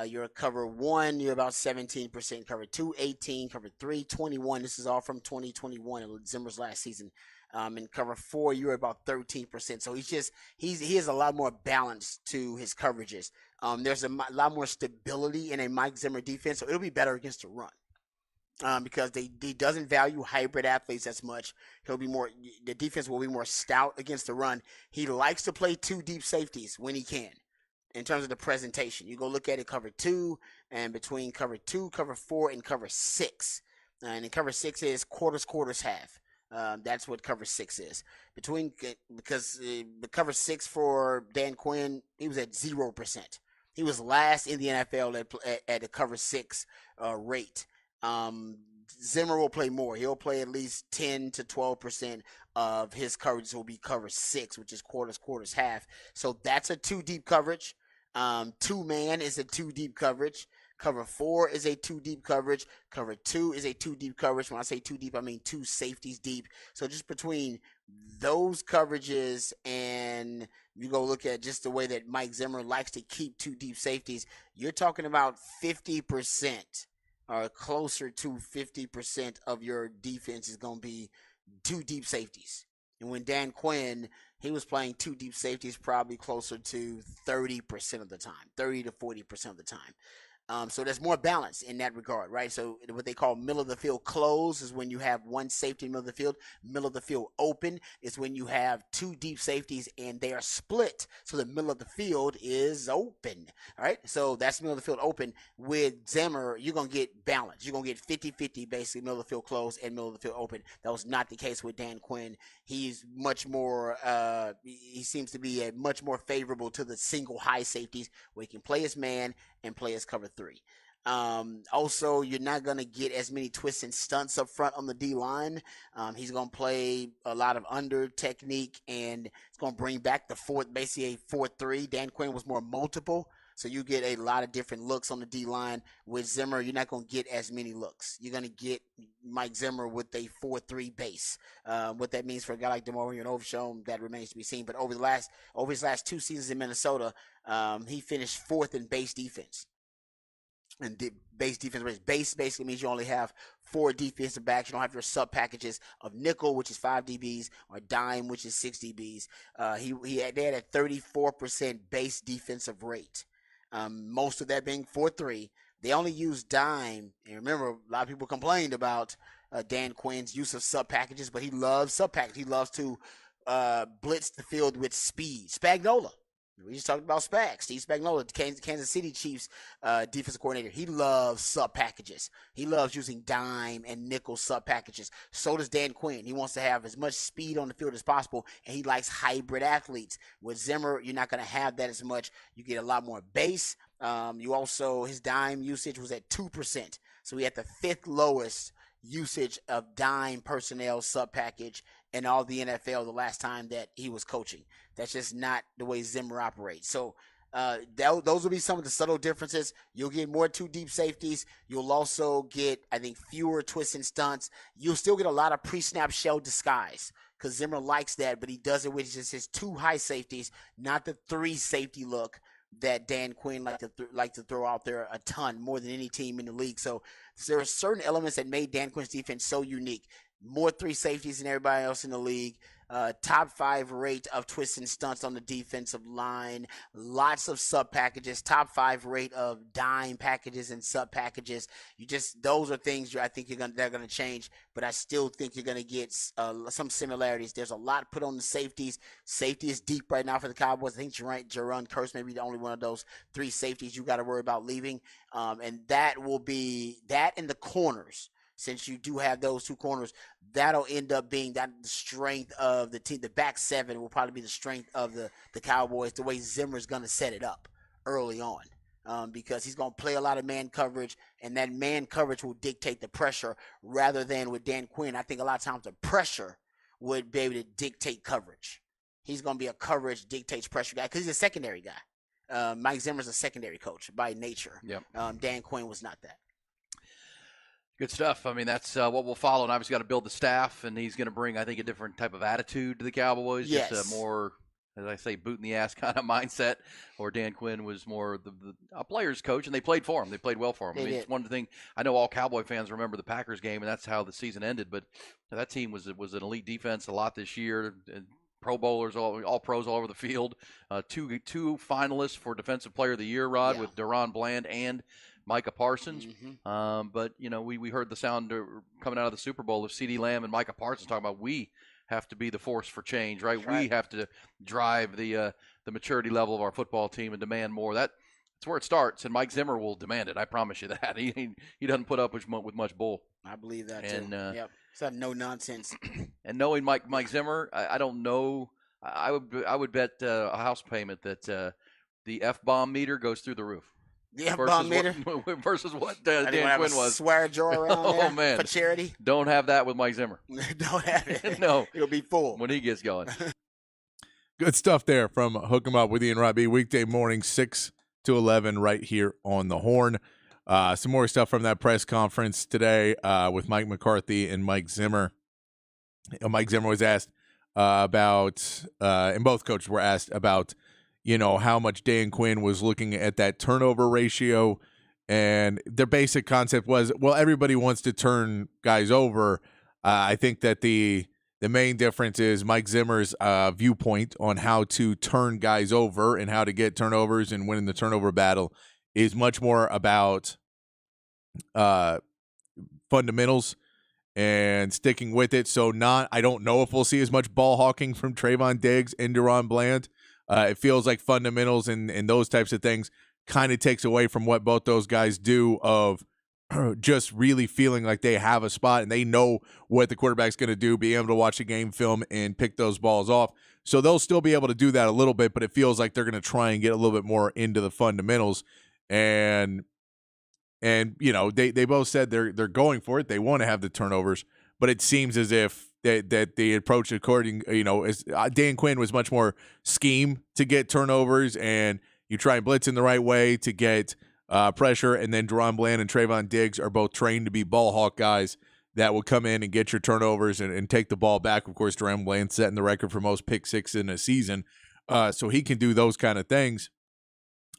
Speaker 3: Your cover 1, you're about 17%, cover 2, 18, cover 3, 21. This is all from 2021, Zimmer's last season. And cover 4, you're about 13%. So he has a lot more balance to his coverages. There's a lot more stability in a Mike Zimmer defense, so it'll be better against the run. Because he doesn't value hybrid athletes as much. The defense will be more stout against the run. He likes to play 2 deep safeties when he can. In terms of the presentation, you go look at it, cover 2, and between cover 2, cover 4, and cover 6. And in cover 6 is quarters, half. That's what cover 6 is. Because the cover 6 for Dan Quinn, he was at 0%. He was last in the NFL at a cover 6 rate. Zimmer will play more. He'll play at least 10 to 12% of his coverage will be cover 6, which is quarters, half. So that's a 2 deep coverage. 2-man is a 2 deep coverage. Cover 4 is a 2 deep coverage. Cover 2 is a 2 deep coverage. When I say 2 deep, I mean 2 safeties deep. So just between those coverages and you go look at just the way that Mike Zimmer likes to keep 2 deep safeties, you're talking about 50%. Or closer to 50% of your defense is going to be 2 deep safeties. And when Dan Quinn, he was playing 2 deep safeties probably closer to 30% of the time, 30 to 40% of the time. So there's more balance in that regard, right? So what they call middle of the field close is when you have 1 safety in the middle of the field. Middle of the field open is when you have 2 deep safeties and they are split. So the middle of the field is open, all right? So that's middle of the field open. With Zimmer, you're going to get balance. You're going to get 50-50 basically, middle of the field close and middle of the field open. That was not the case with Dan Quinn. He's much more, he seems to be much more favorable to the single high safeties where he can play his man and play his cover 3. Also, you're not going to get as many twists and stunts up front on the D-line. He's going to play a lot of under technique, and it's going to bring back basically a 4-3. Dan Quinn was more multiple, so you get a lot of different looks on the D-line. With Zimmer, you're not going to get as many looks. You're going to get Mike Zimmer with a 4-3 base. What that means for a guy like DeMario and Overshown, that remains to be seen. But over his last 2 seasons in Minnesota, he finished 4th in base defense. And base defense, base basically means you only have 4 defensive backs. You don't have your sub packages of nickel, which is 5 DBs, or dime, which is 6 DBs. They had a 34% base defensive rate. Most of that being 4-3. They only use dime. And remember, a lot of people complained about Dan Quinn's use of sub packages, but he loves sub packages. He loves to blitz the field with speed. Spagnuolo. We just talked about Spag. Steve Spagnuolo, Kansas City Chiefs defensive coordinator. He loves sub packages. He loves using dime and nickel sub packages. So does Dan Quinn. He wants to have as much speed on the field as possible, and he likes hybrid athletes. With Zimmer, you're not going to have that as much. You get a lot more base. His dime usage was at 2%. So he had the 5th lowest usage of dime personnel sub package in all the NFL the last time that he was coaching. That's just not the way Zimmer operates. So Those will be some of the subtle differences. You'll get more two deep safeties. You'll also get, I think, fewer twists and stunts. You'll still get a lot of pre-snap shell disguise because Zimmer likes that, but he does it with just his 2 high safeties, not the 3 safety look that Dan Quinn like to throw out there a ton, more than any team in the league. So there are certain elements that made Dan Quinn's defense so unique. More 3 safeties than everybody else in the league. Top 5 rate of twists and stunts on the defensive line. Lots of sub packages. Top 5 rate of dime packages and sub packages. Those are things I think they're gonna change. But I still think you're gonna get some similarities. There's a lot put on the safeties. Safety is deep right now for the Cowboys. I think Jerron Kearse may be the only one of those 3 safeties you got to worry about leaving. And that will be that in the corners. Since you do have those 2 corners, that'll end up being the strength of the team. The back 7 will probably be the strength of the Cowboys, the way Zimmer's going to set it up early on. Because he's going to play a lot of man coverage, and that man coverage will dictate the pressure rather than with Dan Quinn. I think a lot of times the pressure would be able to dictate coverage. He's going to be a coverage dictates pressure guy because he's a secondary guy. Mike Zimmer's a secondary coach by nature.
Speaker 4: Yep.
Speaker 3: Dan Quinn was not that.
Speaker 4: Good stuff. I mean, that's what we'll follow. And obviously got to build the staff, and he's going to bring, I think, a different type of attitude to the Cowboys.
Speaker 3: Yes.
Speaker 4: Just a more, as I say, boot in the ass kind of mindset. Or Dan Quinn was more a player's coach, and they played for him. They played well for him. It's one thing. I know all Cowboy fans remember the Packers game, and that's how the season ended. But that team was an elite defense a lot this year. Pro Bowlers, all pros all over the field. Two finalists for Defensive Player of the Year, Rod, with DaRon Bland and Micah Parsons. Mm-hmm. But, we heard the sound coming out of the Super Bowl of CeeDee Lamb and Micah Parsons talking about we have to be the force for change, right? We have to drive the maturity level of our football team and demand more. That's where it starts, and Mike Zimmer will demand it. I promise you that. He doesn't put up with much bull.
Speaker 3: I believe that, too. Yep. It's not no nonsense.
Speaker 4: And knowing Mike Zimmer, I don't know. I would bet a house payment that the F-bomb meter goes through the roof.
Speaker 3: The F-bomb meter
Speaker 4: versus what Dan Quinn was.
Speaker 3: Swear jar around there
Speaker 4: man.
Speaker 3: for charity.
Speaker 4: Don't have that with Mike Zimmer.
Speaker 3: Don't have it.
Speaker 4: No,
Speaker 3: it'll be full
Speaker 4: when he gets going.
Speaker 1: Good stuff there from Hook 'em Up with Ian Robbie, weekday morning 6 to 11 right here on the Horn. Some more stuff from that press conference today with Mike McCarthy and Mike Zimmer. Mike Zimmer was asked about, and both coaches were asked about, how much Dan Quinn was looking at that turnover ratio. And their basic concept was, well, everybody wants to turn guys over. I think that the main difference is Mike Zimmer's viewpoint on how to turn guys over and how to get turnovers and winning the turnover battle is much more about fundamentals and sticking with it. So I don't know if we'll see as much ball hawking from Trayvon Diggs and DaRon Bland. It feels like fundamentals and those types of things kind of takes away from what both those guys do of just really feeling like they have a spot and they know what the quarterback's going to do, be able to watch the game film and pick those balls off. So they'll still be able to do that a little bit, but it feels like they're going to try and get a little bit more into the fundamentals. And they both said they're going for it. They want to have the turnovers, but it seems as if that the approach according, is Dan Quinn was much more scheme to get turnovers, and you try and blitz in the right way to get pressure, and then DaRon Bland and Trayvon Diggs are both trained to be ball hawk guys that will come in and get your turnovers and take the ball back. Of course, DaRon Bland setting the record for most pick six in a season, so he can do those kind of things.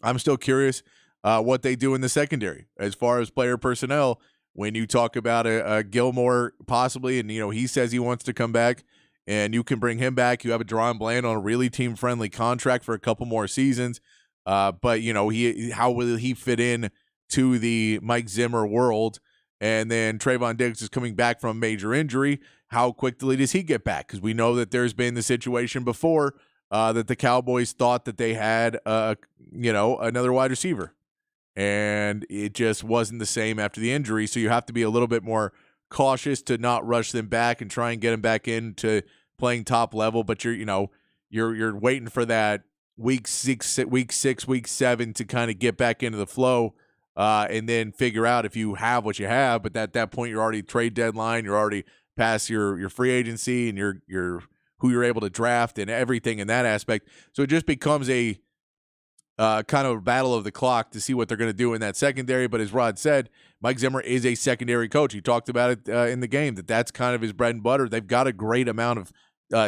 Speaker 1: I'm still curious what they do in the secondary as far as player personnel. When you talk about a Gilmore possibly, and he says he wants to come back, and you can bring him back. You have a DaRon Bland on a really team-friendly contract for a couple more seasons. But how will he fit in to the Mike Zimmer world? And then Trayvon Diggs is coming back from a major injury. How quickly does he get back? Because we know that there's been the situation before that the Cowboys thought that they had another wide receiver, and it just wasn't the same after the injury. So you have to be a little bit more cautious to not rush them back and try and get them back into playing top level. But you're waiting for that week 7 to kind of get back into the flow, and then figure out if you have what you have. But at that point, you're already trade deadline. You're already past your free agency, and you're who you're able to draft and everything in that aspect. So it just becomes a kind of a battle of the clock to see what they're going to do in that secondary. But as Rod said, Mike Zimmer is a secondary coach. He talked about it in the game, that's kind of his bread and butter. They've got a great amount of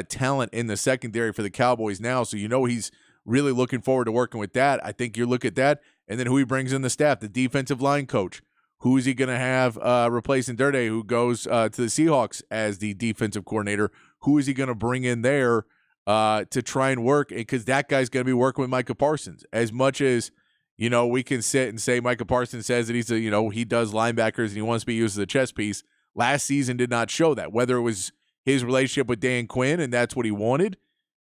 Speaker 1: talent in the secondary for the Cowboys now, so he's really looking forward to working with that. I think you look at that, and then who he brings in the staff, the defensive line coach. Who is he going to have replacing Durde, who goes to the Seahawks as the defensive coordinator? Who is he going to bring in there to try and work? Because that guy's going to be working with Micah Parsons. As much as, we can sit and say Micah Parsons says that he's he does linebackers and he wants to be used as a chess piece. Last season did not show that. Whether it was his relationship with Dan Quinn and that's what he wanted,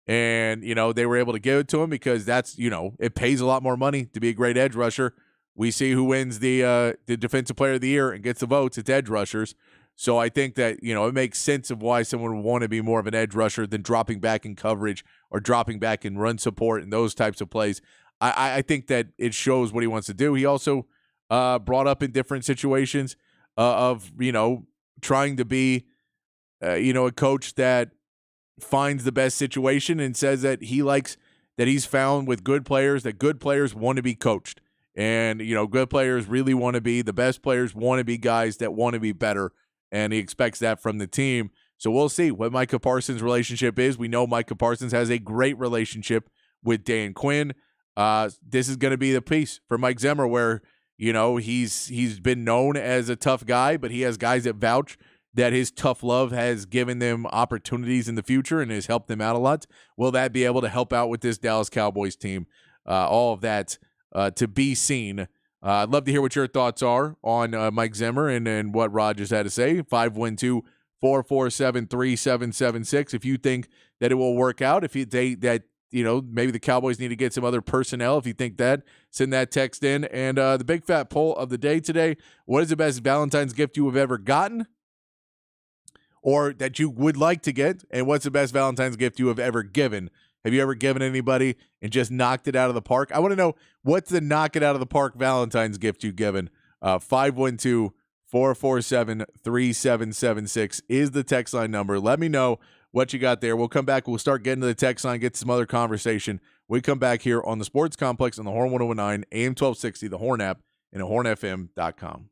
Speaker 1: and, they were able to give it to him because that's, it pays a lot more money to be a great edge rusher. We see who wins the Defensive Player of the Year and gets the votes. It's edge rushers. So I think that, it makes sense of why someone would want to be more of an edge rusher than dropping back in coverage or dropping back in run support and those types of plays. I think that it shows what he wants to do. He also brought up in different situations of, trying to be, a coach that finds the best situation and says that he likes that he's found with good players that good players want to be coached. And, good players really want to be, the best players want to be guys that want to be better, and he expects that from the team. So we'll see what Micah Parsons' relationship is. We know Micah Parsons has a great relationship with Dan Quinn. This is going to be the piece for Mike Zimmer where, he's been known as a tough guy, but he has guys that vouch that his tough love has given them opportunities in the future and has helped them out a lot. Will that be able to help out with this Dallas Cowboys team? All of that to be seen. I'd love to hear what your thoughts are on Mike Zimmer and what Rod just had to say. 512-447-3776. If you think that it will work out, if maybe the Cowboys need to get some other personnel. If you think that, send that text in. And the big fat poll of the day today: what is the best Valentine's gift you have ever gotten, or that you would like to get? And what's the best Valentine's gift you have ever given? Have you ever given anybody and just knocked it out of the park? I want to know, what's the knock it out of the park Valentine's gift you've given? 512-447-3776 is the text line number. Let me know what you got there. We'll come back. We'll start getting to the text line, get some other conversation. We come back here on the Sports Complex on the Horn 1019, AM 1260, the Horn app, and at hornfm.com.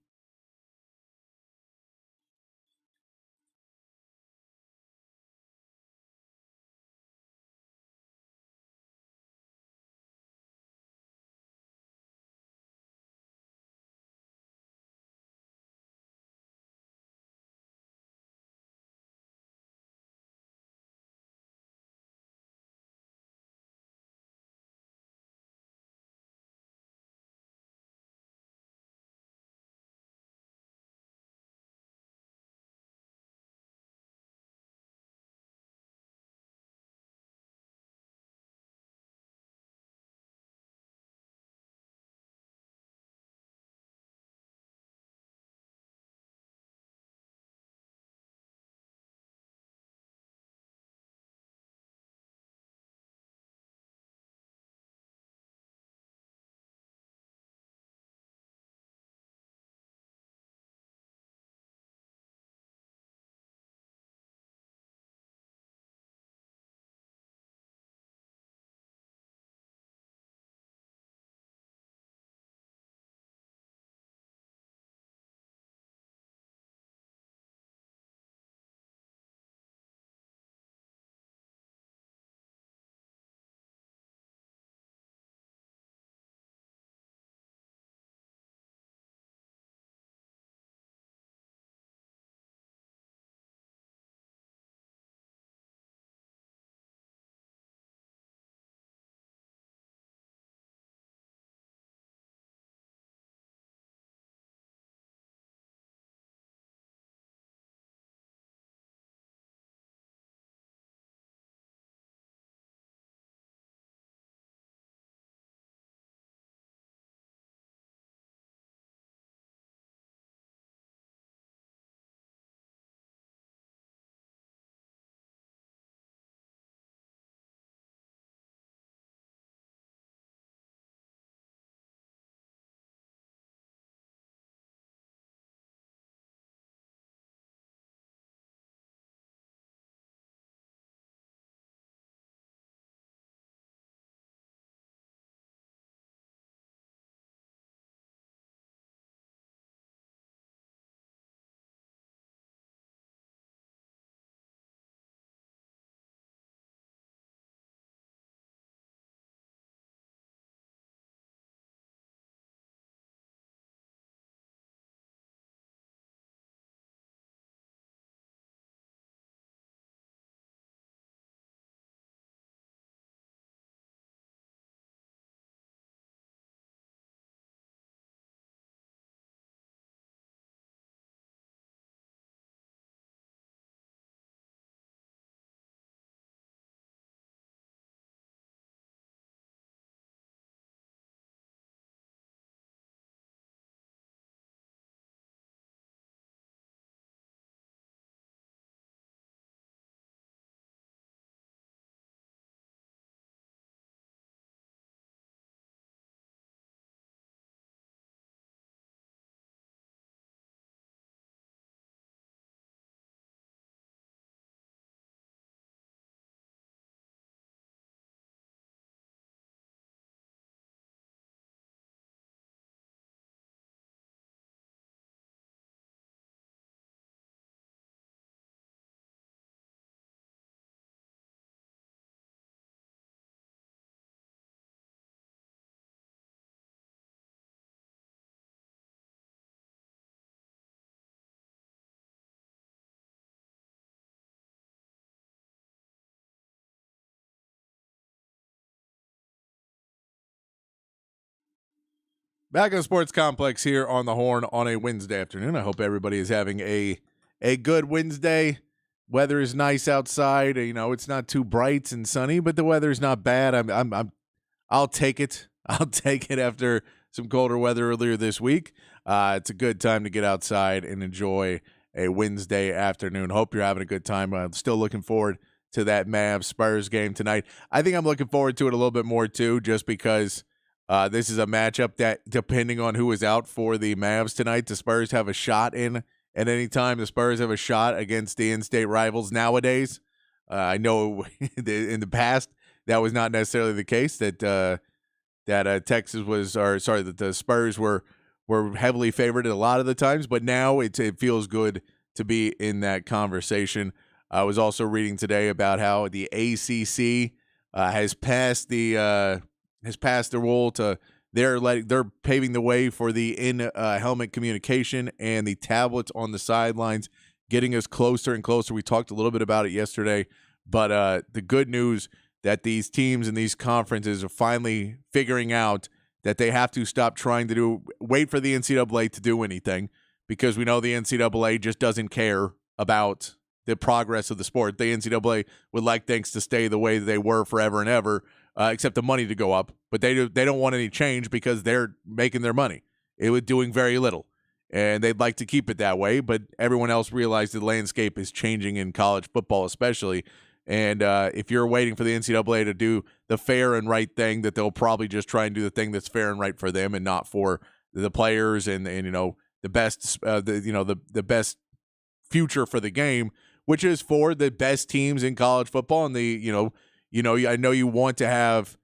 Speaker 1: Back on the Sports Complex here on the Horn on a Wednesday afternoon. I hope everybody is having a good Wednesday. Weather is nice outside. You know, it's not too bright and sunny, but the weather is not bad. I'll take it. I'll take it after some colder weather earlier this week. It's a good time to get outside and enjoy a Wednesday afternoon. Hope you're having a good time. I'm still looking forward to that Mavs-Spurs game tonight. I think I'm looking forward to it a little bit more, too, just because this is a matchup that, depending on who is out for the Mavs tonight, the Spurs have a shot in at any time. The Spurs have a shot against the in-state rivals nowadays. I know in the past that was not necessarily the case, that Texas was, or sorry, that the Spurs were heavily favored a lot of the times, but now it feels good to be in that conversation. I was also reading today about how the ACC has passed the rule to they're paving the way for the helmet communication and the tablets on the sidelines, getting us closer and closer. We talked a little bit about it yesterday, but the good news that these teams and these conferences are finally figuring out that they have to stop trying to wait for the NCAA to do anything, because we know the NCAA just doesn't care about the progress of the sport. The NCAA would like things to stay the way they were forever and ever, except the money to go up. But they don't want any change because they're making their money. It was doing very little, and they'd like to keep it that way. But everyone else realized the landscape is changing in college football especially. And if you're waiting for the NCAA to do the fair and right thing, that they'll probably just try and do the thing that's fair and right for them and not for the players and you know, the best the best future for the game, which is for the best teams in college football. And I know you want to have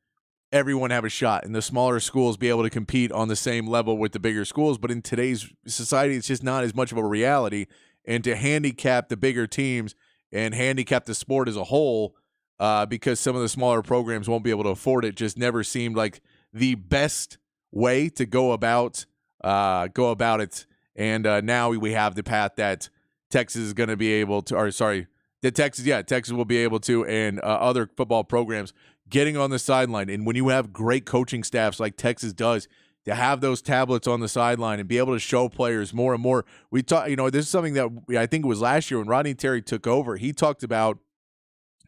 Speaker 1: everyone have a shot and the smaller schools be able to compete on the same level with the bigger schools. But in today's society, it's just not as much of a reality. And to handicap the bigger teams and handicap the sport as a whole, because some of the smaller programs won't be able to afford it, just never seemed like the best way to go about it. And now we have the path that Texas is going to be able to, Texas will be able to, and other football programs getting on the sideline. And when you have great coaching staffs like Texas does, to have those tablets on the sideline and be able to show players more and more. We talk, this is something that I think it was last year when Rodney Terry took over. He talked about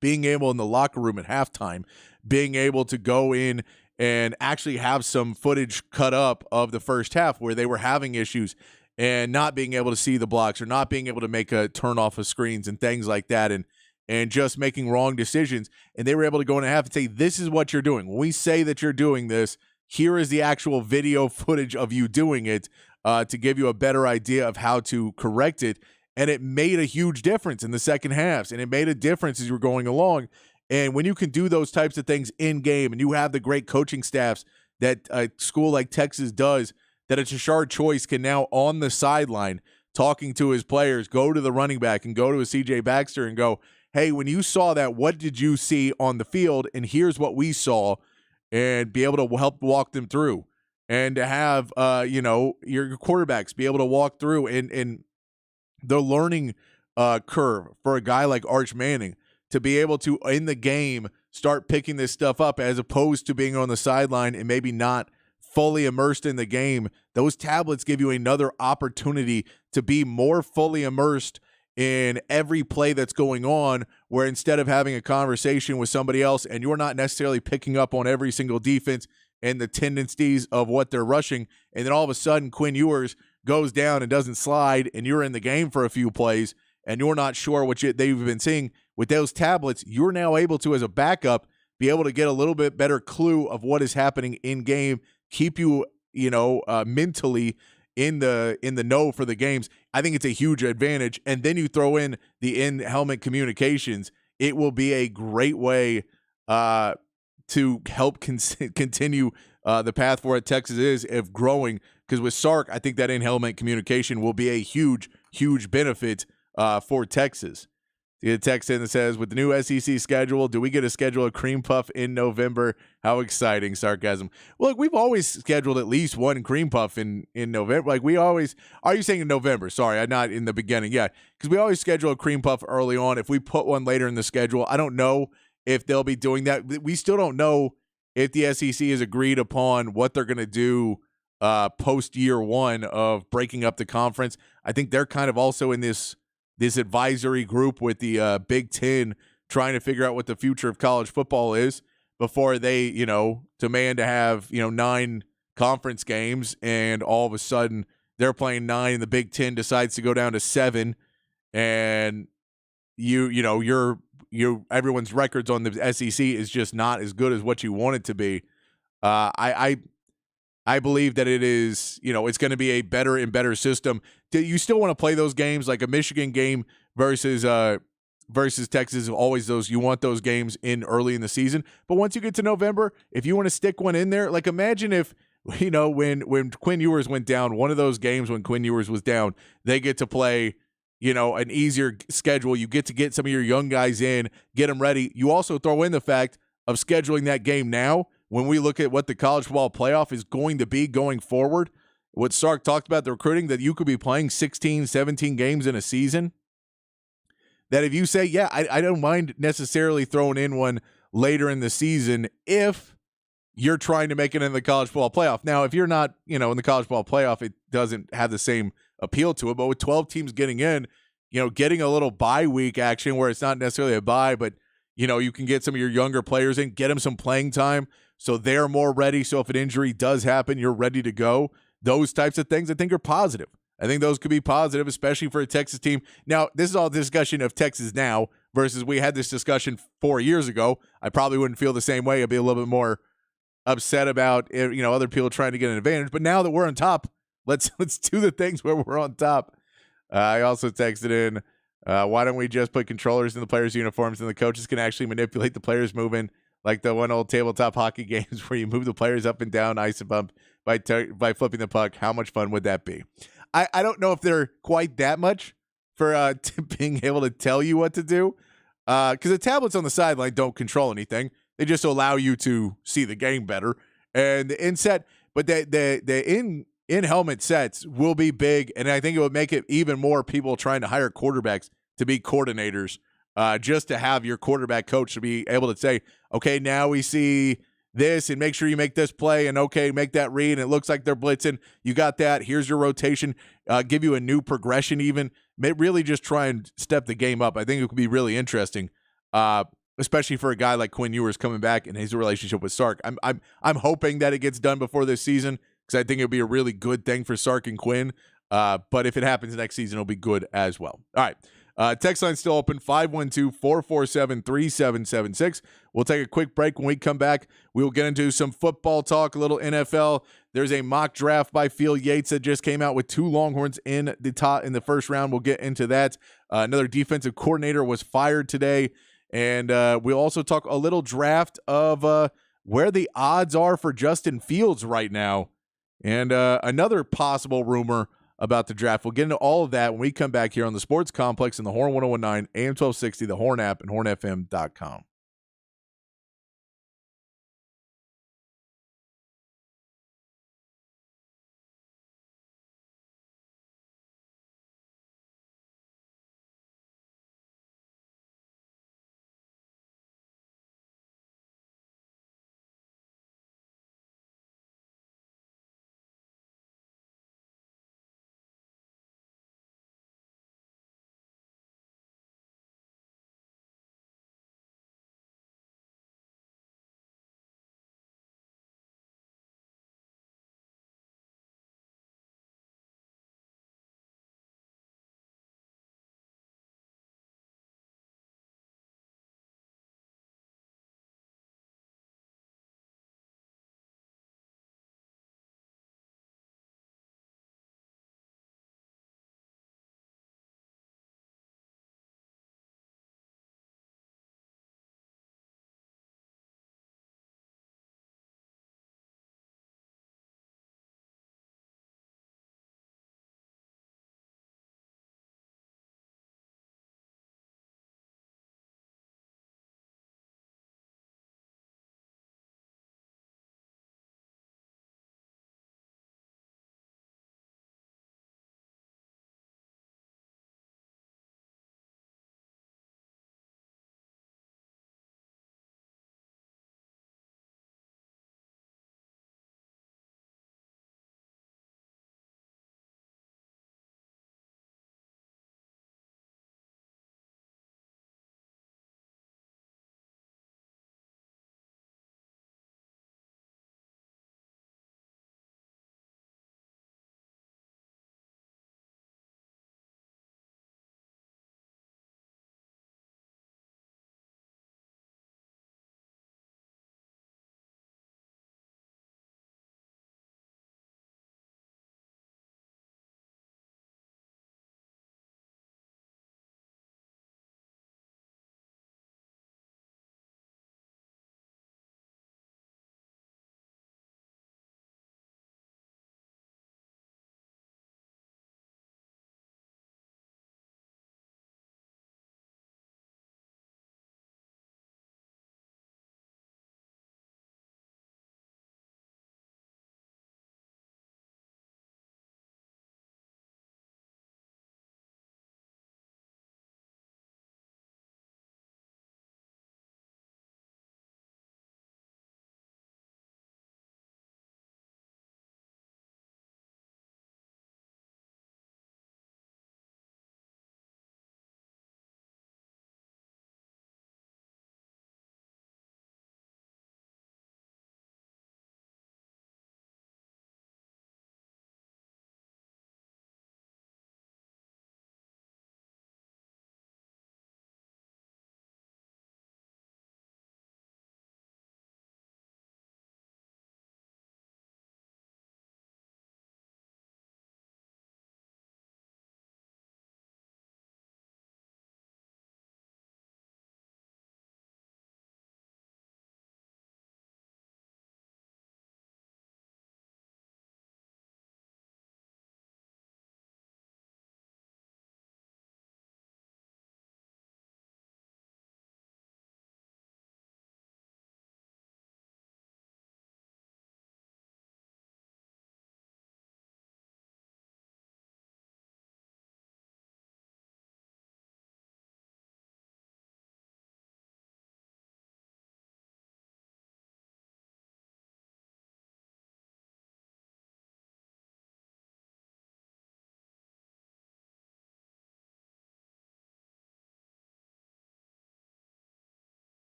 Speaker 1: being able in the locker room at halftime, being able to go in and actually have some footage cut up of the first half where they were having issues and not being able to see the blocks or not being able to make a turn off of screens and things like that, and just making wrong decisions. And they were able to go in a half and say, this is what you're doing. When we say that you're doing this, here is the actual video footage of you doing it, to give you a better idea of how to correct it. And it made a huge difference in the second halves, and it made a difference as you were going along. And when you can do those types of things in game, and you have the great coaching staffs that a school like Texas does, that a Tashard Choice can now on the sideline talking to his players, go to the running back and go to a CJ Baxter and go, hey, when you saw that, what did you see on the field? And here's what we saw. And be able to help walk them through, and to have your quarterbacks be able to walk through, and the learning curve for a guy like Arch Manning to be able to in the game start picking this stuff up, as opposed to being on the sideline and maybe not fully immersed in the game. Those tablets give you another opportunity to be more fully immersed in every play that's going on, where instead of having a conversation with somebody else and you're not necessarily picking up on every single defense and the tendencies of what they're rushing, and then all of a sudden Quinn Ewers goes down and doesn't slide, and you're in the game for a few plays and you're not sure what they've been seeing. With those tablets, you're now able to, as a backup, be able to get a little bit better clue of what is happening in game, keep you mentally in the know for the games. I think it's a huge advantage. And then you throw in the in-helmet communications. It will be a great way to help continue the path for what Texas is of growing. Because with Sark, I think that in-helmet communication will be a huge, huge benefit for Texas. The text in that says, with the new SEC schedule, do we get to schedule a cream puff in November? How exciting. Sarcasm. Well, look, we've always scheduled at least one cream puff in November. Like we always, are you saying in November? Sorry, I'm not in the beginning. Yeah, because we always schedule a cream puff early on. If we put one later in the schedule, I don't know if they'll be doing that. We still don't know if the SEC has agreed upon what they're going to do post year one of breaking up the conference. I think they're kind of also in this advisory group with the Big Ten, trying to figure out what the future of college football is before they, demand to have, 9 conference games, and all of a sudden they're playing 9 and the Big Ten decides to go down to 7, and everyone's records on the SEC is just not as good as what you want it to be. I believe that it is, it's going to be a better and better system. You still want to play those games, like a Michigan game versus Texas. Always you want those games in early in the season. But once you get to November, if you want to stick one in there, like imagine if, when Quinn Ewers went down, one of those games when Quinn Ewers was down, they get to play, an easier schedule. You get to get some of your young guys in, get them ready. You also throw in the fact of scheduling that game now. When we look at what the college football playoff is going to be going forward, what Sark talked about, the recruiting, that you could be playing 16, 17 games in a season, that if you say, yeah, I don't mind necessarily throwing in one later in the season if you're trying to make it in the college football playoff. Now, if you're not, in the college football playoff, it doesn't have the same appeal to it. But with 12 teams getting in, getting a little bye week action where it's not necessarily a bye, but, you can get some of your younger players in, get them some playing time so they're more ready. So if an injury does happen, you're ready to go. Those types of things I think are positive. I think those could be positive, especially for a Texas team. Now, this is all discussion of Texas now versus we had this discussion 4 years ago. I probably wouldn't feel the same way. I'd be a little bit more upset about, other people trying to get an advantage. But now that we're on top, let's do the things where we're on top. I also texted in, why don't we just put controllers in the players' uniforms and the coaches can actually manipulate the players' movement, like the one old tabletop hockey games where you move the players up and down, ice and bump by flipping the puck. How much fun would that be? I don't know if they're quite that much for being able to tell you what to do, because the tablets on the sideline don't control anything. They just allow you to see the game better. And the inset, but the in-helmet sets will be big, and I think it would make it even more people trying to hire quarterbacks to be coordinators, just to have your quarterback coach to be able to say, okay, now we see this, and make sure you make this play, and okay, make that read, and it looks like they're blitzing. You got that. Here's your rotation. Give you a new progression even. Really just try and step the game up. I think it could be really interesting, especially for a guy like Quinn Ewers coming back and his relationship with Sark. I'm hoping that it gets done before this season, because I think it would be a really good thing for Sark and Quinn. But if it happens next season, it'll be good as well. All right. Text line still open, 512-447-3776. We'll take a quick break. When we come back, we will get into some football talk, a little NFL. There's a mock draft by Field Yates that just came out with 2 Longhorns in the first round. We'll get into that. Another defensive coordinator was fired today. And we'll also talk a little draft of where the odds are for Justin Fields right now. And another possible rumor about the draft. We'll get into all of that when we come back here on the Sports Complex in the Horn 1019, AM 1260, the Horn app, and hornfm.com.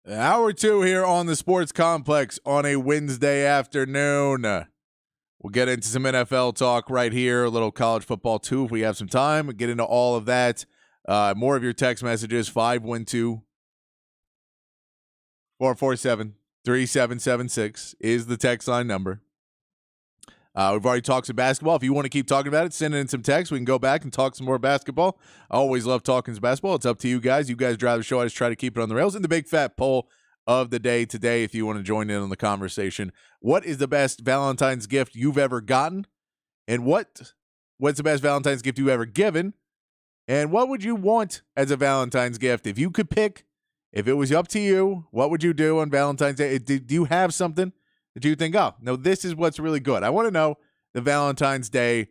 Speaker 1: Hour 2 here on the Sports Complex on a Wednesday afternoon. We'll get into some NFL talk right here, a little college football too if we have some time. We'll get into all of that. More of your text messages, 512-447-3776 is the text line number. We've already talked some basketball. If you want to keep talking about it, send in some text. We can go back and talk some more basketball. I always love talking some basketball. It's up to you guys. You guys drive the show. I just try to keep it on the rails. And the big fat poll of the day today, if you want to join in on the conversation, what is the best Valentine's gift you've ever gotten? And what's the best Valentine's gift you've ever given? And what would you want as a Valentine's gift? If you could pick, if it was up to you, what would you do on Valentine's Day? Do you have something that you think, oh, no, this is what's really good? I want to know the Valentine's Day,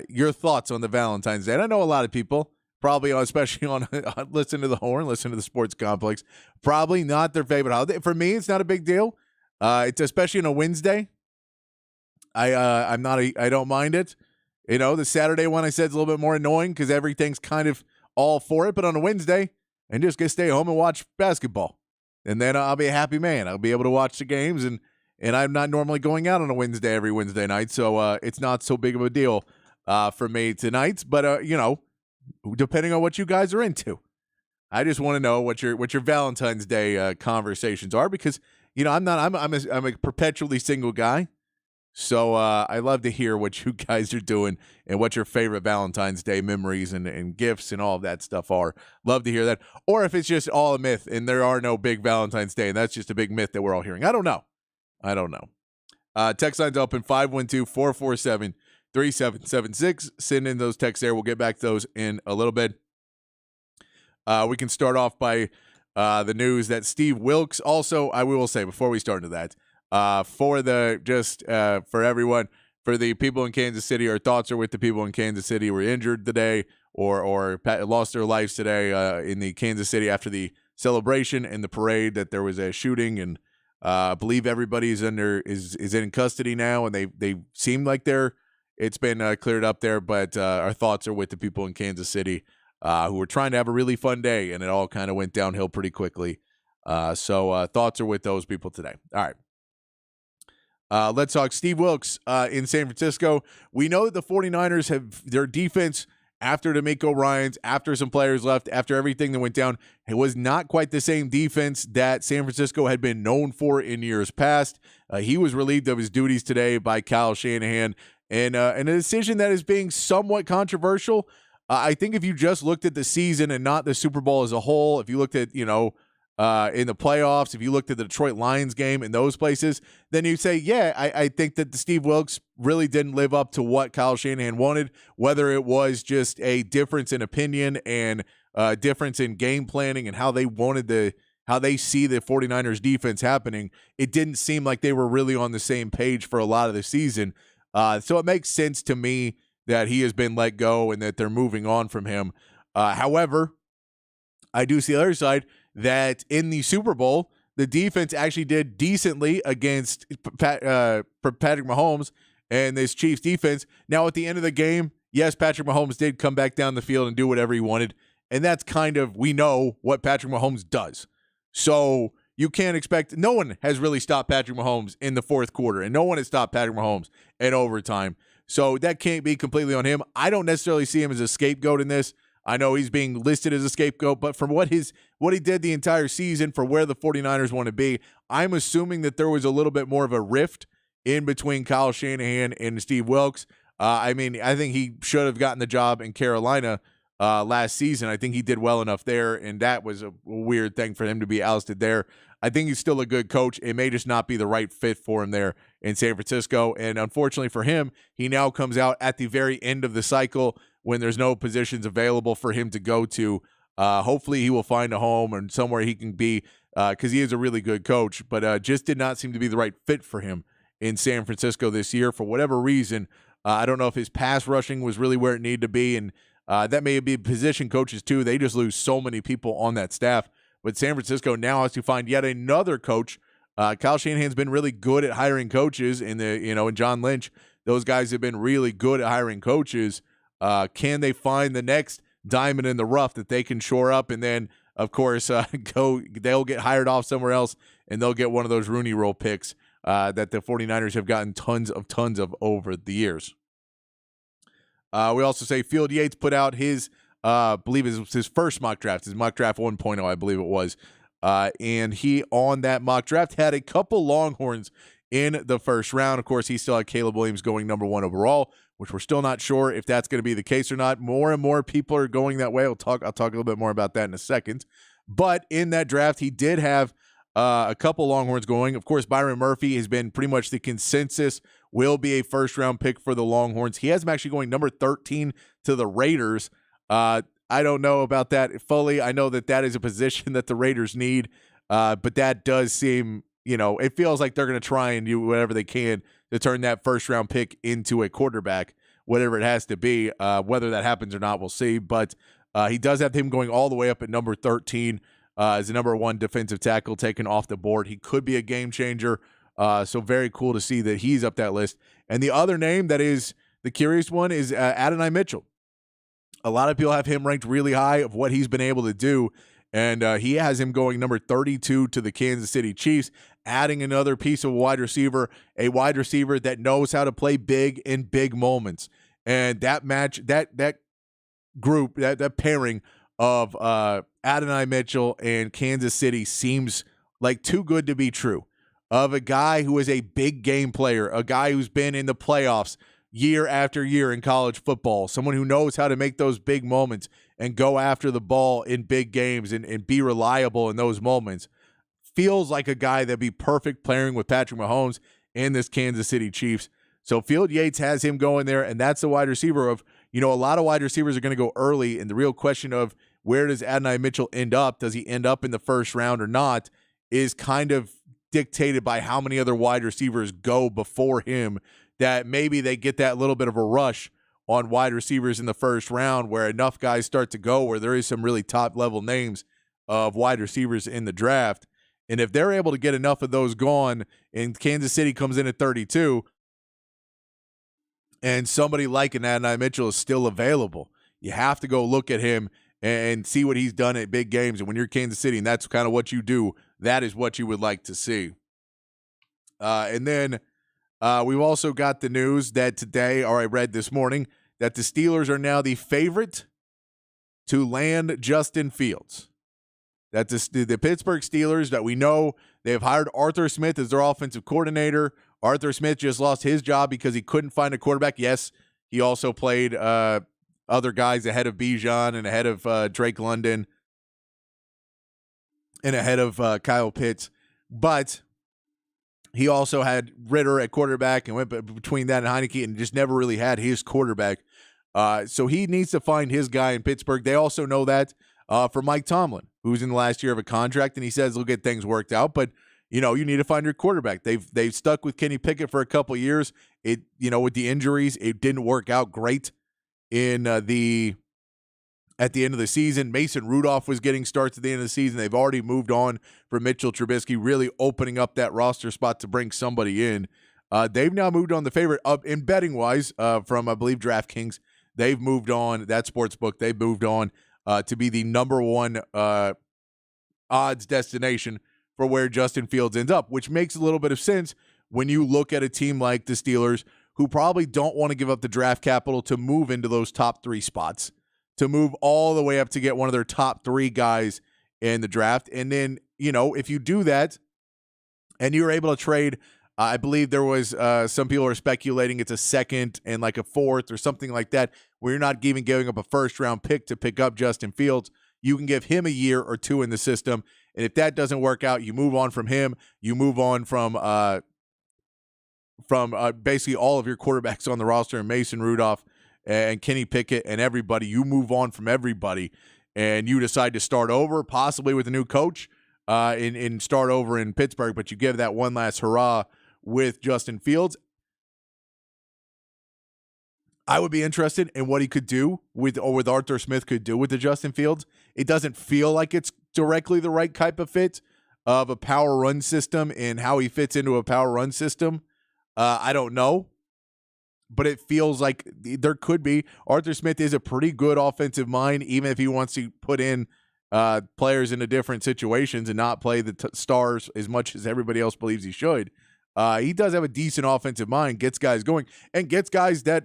Speaker 1: your thoughts on the Valentine's Day. And I know a lot of people, probably especially on listen to the Horn, listen to the Sports Complex, probably not their favorite holiday. For me, it's not a big deal. It's especially on a Wednesday. I don't mind it. You know, the Saturday one I said is a little bit more annoying because everything's kind of all for it. But on a Wednesday, and just get stay home and watch basketball, and then I'll be a happy man. I'll be able to watch the games, and I'm not normally going out on a Wednesday every Wednesday night, so it's not so big of a deal for me tonight. But you know, depending on what you guys are into, I just want to know what your Valentine's Day conversations are, because you know I'm a perpetually single guy, so I love to hear what you guys are doing and what your favorite Valentine's Day memories and gifts and all of that stuff are. Love to hear that, or if it's just all a myth and there are no big Valentine's Day and that's just a big myth that we're all hearing. I don't know. Text line's open, 512-447-3776. Send in those texts there. We'll get back to those in a little bit. We can start off by the news that Steve Wilks, also, I will say before we start into that, for everyone, for the people in Kansas City, our thoughts are with the people in Kansas City who were injured today or lost their lives today in the Kansas City after the celebration and the parade, that there was a shooting, and I believe everybody is in custody now, and they seem like it's been cleared up there. But our thoughts are with the people in Kansas City who were trying to have a really fun day, and it all kind of went downhill pretty quickly. So thoughts are with those people today. All right. Let's talk Steve Wilks in San Francisco. We know that the 49ers have their defense, after DeMeco Ryans, after some players left, after everything that went down, it was not quite the same defense that San Francisco had been known for in years past. He was relieved of his duties today by Kyle Shanahan, and a decision that is being somewhat controversial. I think if you just looked at the season and not the Super Bowl as a whole, if you looked at, in the playoffs, if you looked at the Detroit Lions game in those places, then you say, yeah, I think that the Steve Wilks really didn't live up to what Kyle Shanahan wanted, whether it was just a difference in opinion and a difference in game planning and how they see the 49ers defense happening. It didn't seem like they were really on the same page for a lot of the season. So it makes sense to me that he has been let go and that they're moving on from him. However, I do see the other side, that in the Super Bowl, the defense actually did decently against Patrick Mahomes and this Chiefs defense. Now, at the end of the game, yes, Patrick Mahomes did come back down the field and do whatever he wanted, and that's kind of, we know what Patrick Mahomes does. So you can't expect, no one has really stopped Patrick Mahomes in the fourth quarter, and no one has stopped Patrick Mahomes in overtime. So that can't be completely on him. I don't necessarily see him as a scapegoat in this. I know he's being listed as a scapegoat, but from what he did the entire season, for where the 49ers want to be, I'm assuming that there was a little bit more of a rift in between Kyle Shanahan and Steve Wilks. I think he should have gotten the job in Carolina last season. I think he did well enough there, and that was a weird thing for him to be ousted there. I think he's still a good coach. It may just not be the right fit for him there in San Francisco, and unfortunately for him, he now comes out at the very end of the cycle when there's no positions available for him to go to. Hopefully he will find a home and somewhere he can be, because he is a really good coach, but just did not seem to be the right fit for him in San Francisco this year for whatever reason. I don't know if his pass rushing was really where it needed to be, and that may be position coaches too. They just lose so many people on that staff. But San Francisco now has to find yet another coach. Kyle Shanahan's been really good at hiring coaches in John Lynch. Those guys have been really good at hiring coaches. Can they find the next diamond in the rough that they can shore up and then of course, they'll get hired off somewhere else, and they'll get one of those Rooney Rule picks that the 49ers have gotten tons of over the years. We also say Field Yates put out his, believe it was his first mock draft, his mock draft 1.0, I believe it was. And he, on that mock draft, had a couple Longhorns in the first round. Of course, he still had Caleb Williams going number 1 overall, which we're still not sure if that's going to be the case or not. More and more people are going that way. I'll talk a little bit more about that in a second. But in that draft, he did have a couple Longhorns going. Of course, Byron Murphy has been pretty much the consensus, will be a first-round pick for the Longhorns. He has him actually going number 13 to the Raiders. I don't know about that fully. I know that is a position that the Raiders need, but that does seem, it feels like they're going to try and do whatever they can to turn that first-round pick into a quarterback, whatever it has to be. Whether that happens or not, we'll see. But he does have him going all the way up at number 13 as the number 1 defensive tackle taken off the board. He could be a game changer, so very cool to see that he's up that list. And the other name that is the curious one is Adonai Mitchell. A lot of people have him ranked really high of what he's been able to do, and he has him going number 32 to the Kansas City Chiefs, adding another piece of wide receiver, a wide receiver that knows how to play big in big moments. And that match, that group, that pairing of Adonai Mitchell and Kansas City seems like too good to be true. Of a guy who is a big game player, a guy who's been in the playoffs year after year in college football, someone who knows how to make those big moments and go after the ball in big games and be reliable in those moments. Feels like a guy that'd be perfect pairing with Patrick Mahomes and this Kansas City Chiefs. So Field Yates has him going there, and that's the wide receiver of, a lot of wide receivers are going to go early, and the real question of where does Adonai Mitchell end up, does he end up in the first round or not, is kind of dictated by how many other wide receivers go before him, that maybe they get that little bit of a rush on wide receivers in the first round where enough guys start to go where there is some really top-level names of wide receivers in the draft. And if they're able to get enough of those gone and Kansas City comes in at 32 and somebody like an Adonai Mitchell is still available, you have to go look at him and see what he's done at big games. And when you're Kansas City and that's kind of what you do, that is what you would like to see. And then we've also got the news that today, or I read this morning, that the Steelers are now the favorite to land Justin Fields. That the Pittsburgh Steelers, that we know they have hired Arthur Smith as their offensive coordinator. Arthur Smith just lost his job because he couldn't find a quarterback. Yes, he also played other guys ahead of Bijan and ahead of Drake London and ahead of Kyle Pitts. But he also had Ritter at quarterback and went between that and Heineke and just never really had his quarterback. So he needs to find his guy in Pittsburgh. They also know that for Mike Tomlin, who's in the last year of a contract, and he says he'll get things worked out. But, you need to find your quarterback. They've stuck with Kenny Pickett for a couple of years. With the injuries, it didn't work out great at the end of the season. Mason Rudolph was getting starts at the end of the season. They've already moved on from Mitchell Trubisky, really opening up that roster spot to bring somebody in. They've now moved on the favorite up in betting wise from, I believe, DraftKings. They've moved on that sports book. They've moved on to be the number 1 odds destination for where Justin Fields ends up, which makes a little bit of sense when you look at a team like the Steelers, who probably don't want to give up the draft capital to move into those top 3 spots, to move all the way up to get one of their top 3 guys in the draft. And then, if you do that and you're able to trade, I believe there was some people are speculating it's a second and like a fourth or something like that, where you're not even giving up a first-round pick to pick up Justin Fields. You can give him a year or 2 in the system. And if that doesn't work out, you move on from him. You move on from basically all of your quarterbacks on the roster, and Mason Rudolph and Kenny Pickett and everybody. You move on from everybody, and you decide to start over, possibly with a new coach, and start over in Pittsburgh. But you give that one last hurrah with Justin Fields. I would be interested in what he could do with Arthur Smith could do with the Justin Fields. It doesn't feel like it's directly the right type of fit of a power run system and how he fits into a power run system. I don't know, but it feels like there could be. Arthur Smith is a pretty good offensive mind, even if he wants to put in players into different situations and not play the stars as much as everybody else believes he should. He does have a decent offensive mind, gets guys going, and gets guys that,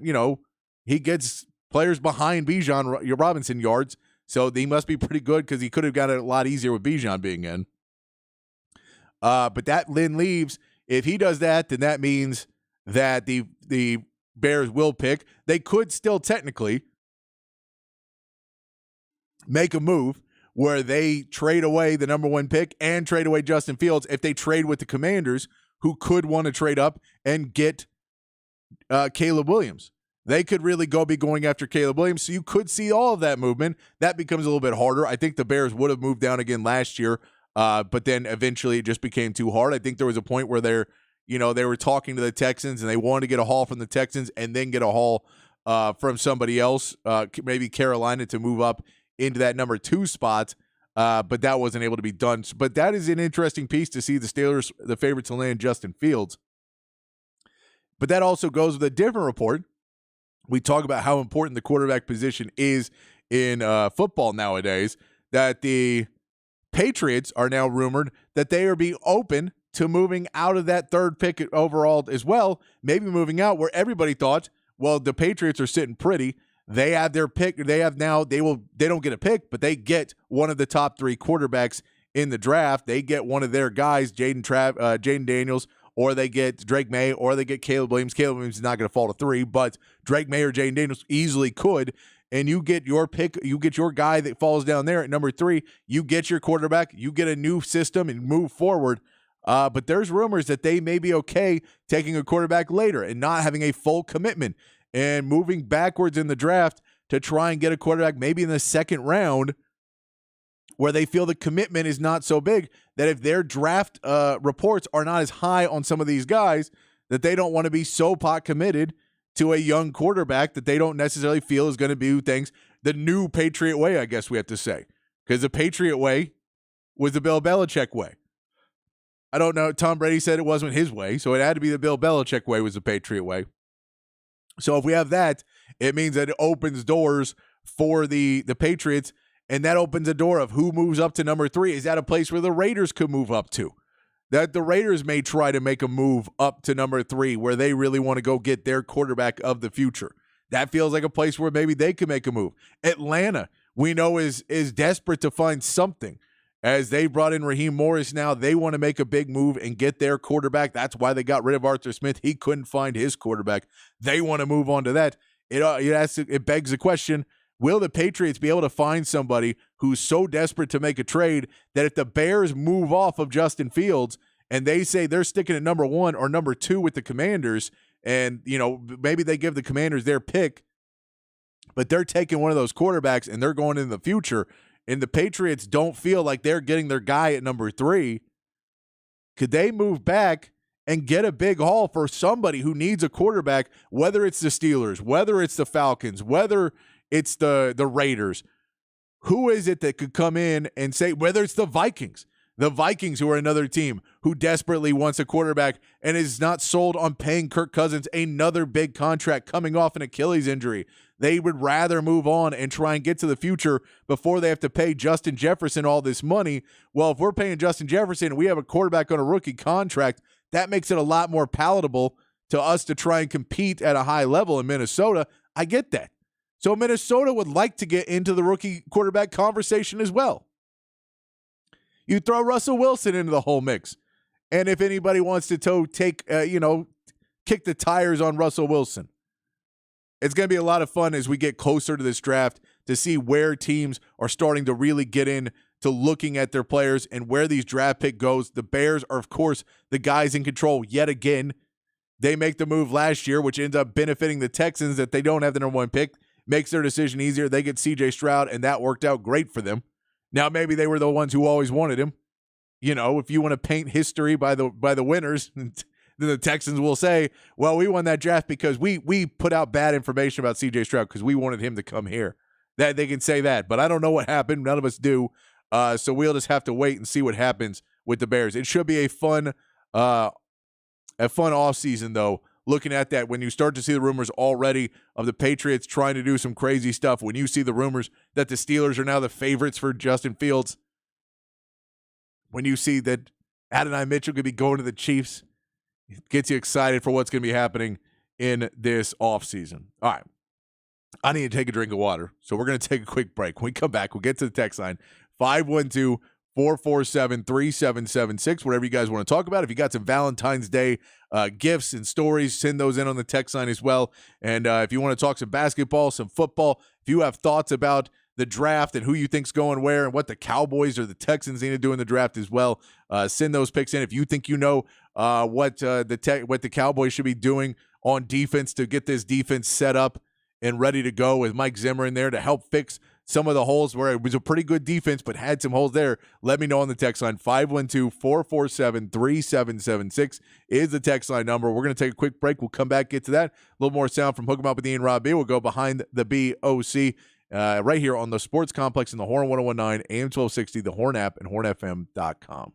Speaker 1: he gets players behind Bijan Robinson yards. So he must be pretty good because he could have got it a lot easier with Bijan being in. But that then leaves, if he does that, then that means that the Bears will pick. They could still technically make a move where they trade away the number 1 pick and trade away Justin Fields if they trade with the Commanders, who could want to trade up and get Caleb Williams. They could really be going after Caleb Williams, so you could see all of that movement. That becomes a little bit harder. I think the Bears would have moved down again last year, but then eventually it just became too hard. I think there was a point where they were talking to the Texans and they wanted to get a haul from the Texans and then get a haul from somebody else, maybe Carolina, to move up into that number 2 spot, but that wasn't able to be done. But that is an interesting piece to see the Steelers, the favorites to land Justin Fields. But that also goes with a different report. We talk about how important the quarterback position is in football nowadays, that the Patriots are now rumored that they are being open to moving out of that 3rd pick overall as well, maybe moving out where everybody thought, well, the Patriots are sitting pretty. They have their pick. They don't get a pick, but they get one of the top 3 quarterbacks in the draft. They get one of their guys, Jaden Daniels, or they get Drake May, or they get Caleb Williams. Caleb Williams is not going to fall to 3, but Drake May or Jaden Daniels easily could. And you get your pick, you get your guy that falls down there at number 3. You get your quarterback. You get a new system and move forward. But there's rumors that they may be okay taking a quarterback later and not having a full commitment and moving backwards in the draft to try and get a quarterback maybe in the 2nd round where they feel the commitment is not so big, that if their draft reports are not as high on some of these guys, that they don't want to be so pot committed to a young quarterback that they don't necessarily feel is going to do things the new Patriot way, I guess we have to say. Because the Patriot way was the Bill Belichick way. I don't know. Tom Brady said it wasn't his way, so it had to be the Bill Belichick way was the Patriot way. So if we have that, it means that it opens doors for the Patriots, and that opens a door of who moves up to number 3. Is that a place where the Raiders could move up to? That the Raiders may try to make a move up to number 3 where they really want to go get their quarterback of the future. That feels like a place where maybe they could make a move. Atlanta, we know, is desperate to find something. As they brought in Raheem Morris now, they want to make a big move and get their quarterback. That's why they got rid of Arthur Smith. He couldn't find his quarterback. They want to move on to that. It begs the question, will the Patriots be able to find somebody who's so desperate to make a trade that if the Bears move off of Justin Fields and they say they're sticking at number 1 or number 2 with the Commanders, and maybe they give the Commanders their pick, but they're taking one of those quarterbacks and they're going in the future, and the Patriots don't feel like they're getting their guy at number 3, could they move back and get a big haul for somebody who needs a quarterback, whether it's the Steelers, whether it's the Falcons, whether it's the Raiders? Who is it that could come in and say, whether it's the Vikings who are another team who desperately wants a quarterback and is not sold on paying Kirk Cousins another big contract coming off an Achilles injury. They would rather move on and try and get to the future before they have to pay Justin Jefferson all this money. Well, if we're paying Justin Jefferson and we have a quarterback on a rookie contract, that makes it a lot more palatable to us to try and compete at a high level in Minnesota. I get that. So Minnesota would like to get into the rookie quarterback conversation as well. You throw Russell Wilson into the whole mix. And if anybody wants to kick the tires on Russell Wilson, it's going to be a lot of fun as we get closer to this draft to see where teams are starting to really get in to looking at their players and where these draft pick goes. The Bears are, of course, the guys in control yet again. They make the move last year, which ends up benefiting the Texans that they don't have the number 1 pick. Makes their decision easier. They get C.J. Stroud, and that worked out great for them. Now, maybe they were the ones who always wanted him. If you want to paint history by the winners, then the Texans will say, well, we won that draft because we put out bad information about C.J. Stroud because we wanted him to come here. That they can say that, but I don't know what happened. None of us do. So we'll just have to wait and see what happens with the Bears. It should be a fun offseason, though, looking at that, when you start to see the rumors already of the Patriots trying to do some crazy stuff, when you see the rumors that the Steelers are now the favorites for Justin Fields, when you see that Adonai Mitchell could be going to the Chiefs, it gets you excited for what's going to be happening in this offseason. All right. I need to take a drink of water, so we're going to take a quick break. When we come back, we'll get to the text line, 512-447-3776, whatever you guys want to talk about. If you got some Valentine's Day gifts and stories, send those in on the text line as well. And if you want to talk some basketball, some football, if you have thoughts about the draft and who you think's going where and what the Cowboys or the Texans need to do in the draft as well, send those picks in. If you think you know what the Cowboys should be doing on defense to get this defense set up and ready to go with Mike Zimmer in there to help fix some of the holes where it was a pretty good defense but had some holes there, let me know on the text line. 512-447-3776 is the text line number. We're going to take a quick break. We'll come back, get to that. A little more sound from Hook 'em Up with Ian Rob B. We'll go behind the BOC right here on the Sports Complex in the Horn 1019, AM 1260, the Horn app, and hornfm.com.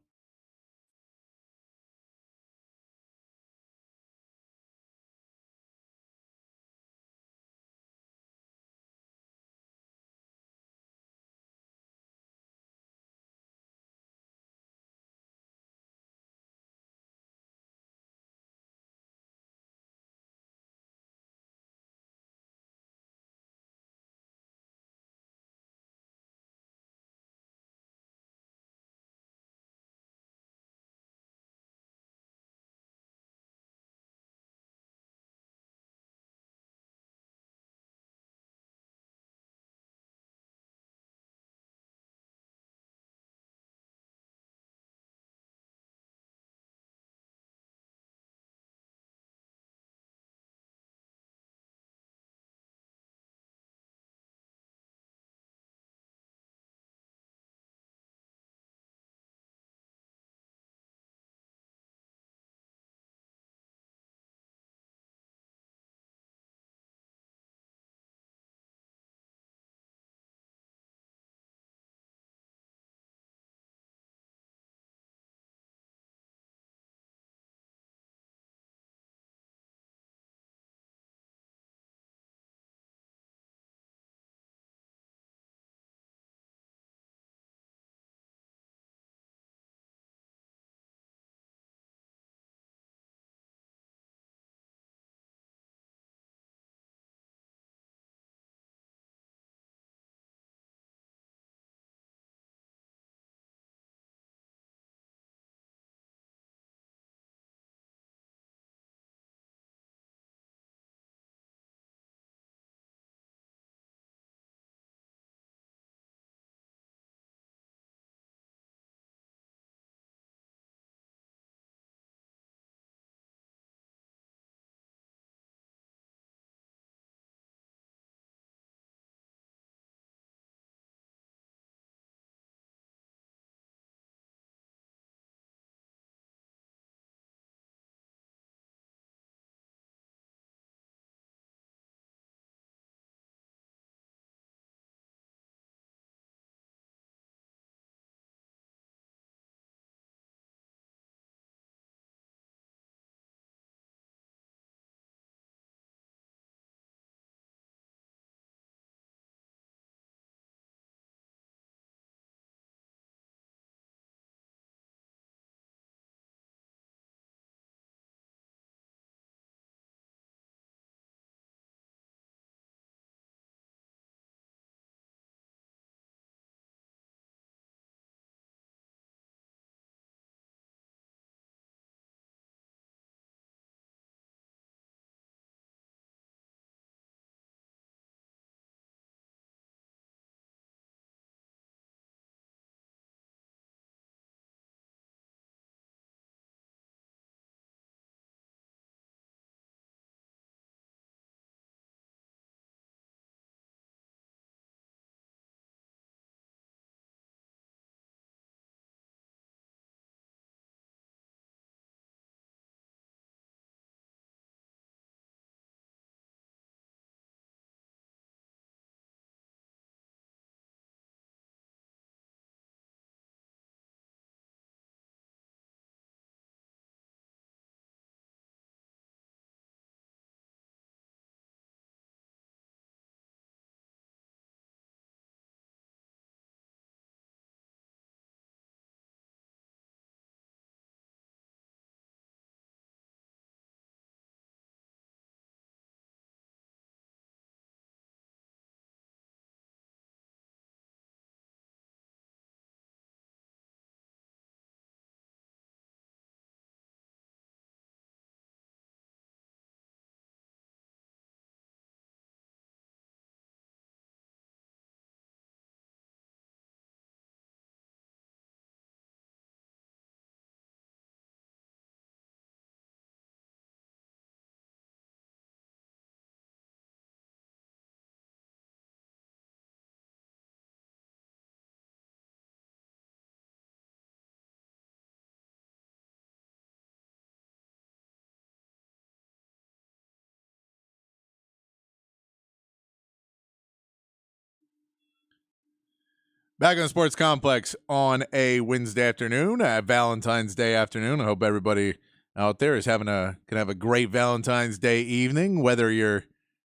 Speaker 1: Back on the Sports Complex on a Wednesday afternoon, Valentine's Day afternoon. I hope everybody out there is can have a great Valentine's Day evening, whether you're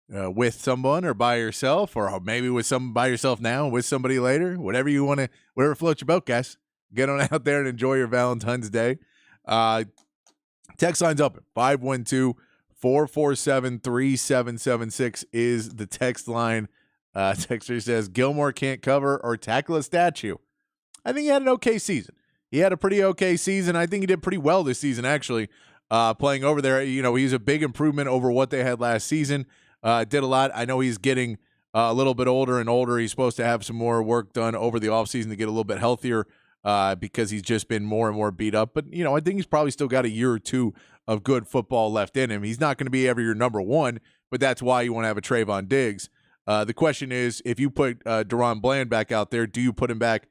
Speaker 1: with someone or by yourself, or maybe with some by yourself now and with somebody later. Whatever you want to, whatever floats your boat, guys. Get on out there and enjoy your Valentine's Day. Text line's open. 512-447-3776 is the text line. Texter says, Gilmore can't cover or tackle a statue. I think he had an okay season. He had a pretty okay season. I think he did pretty well this season, actually, playing over there. He's a big improvement over what they had last season. Did a lot. I know he's getting a little bit older and older. He's supposed to have some more work done over the offseason to get a little bit healthier because he's just been more and more beat up. But, I think he's probably still got a year or two of good football left in him. He's not going to be ever your number one, but that's why you want to have a Trayvon Diggs. The question is, if you put DaRon Bland back out there, do you put him back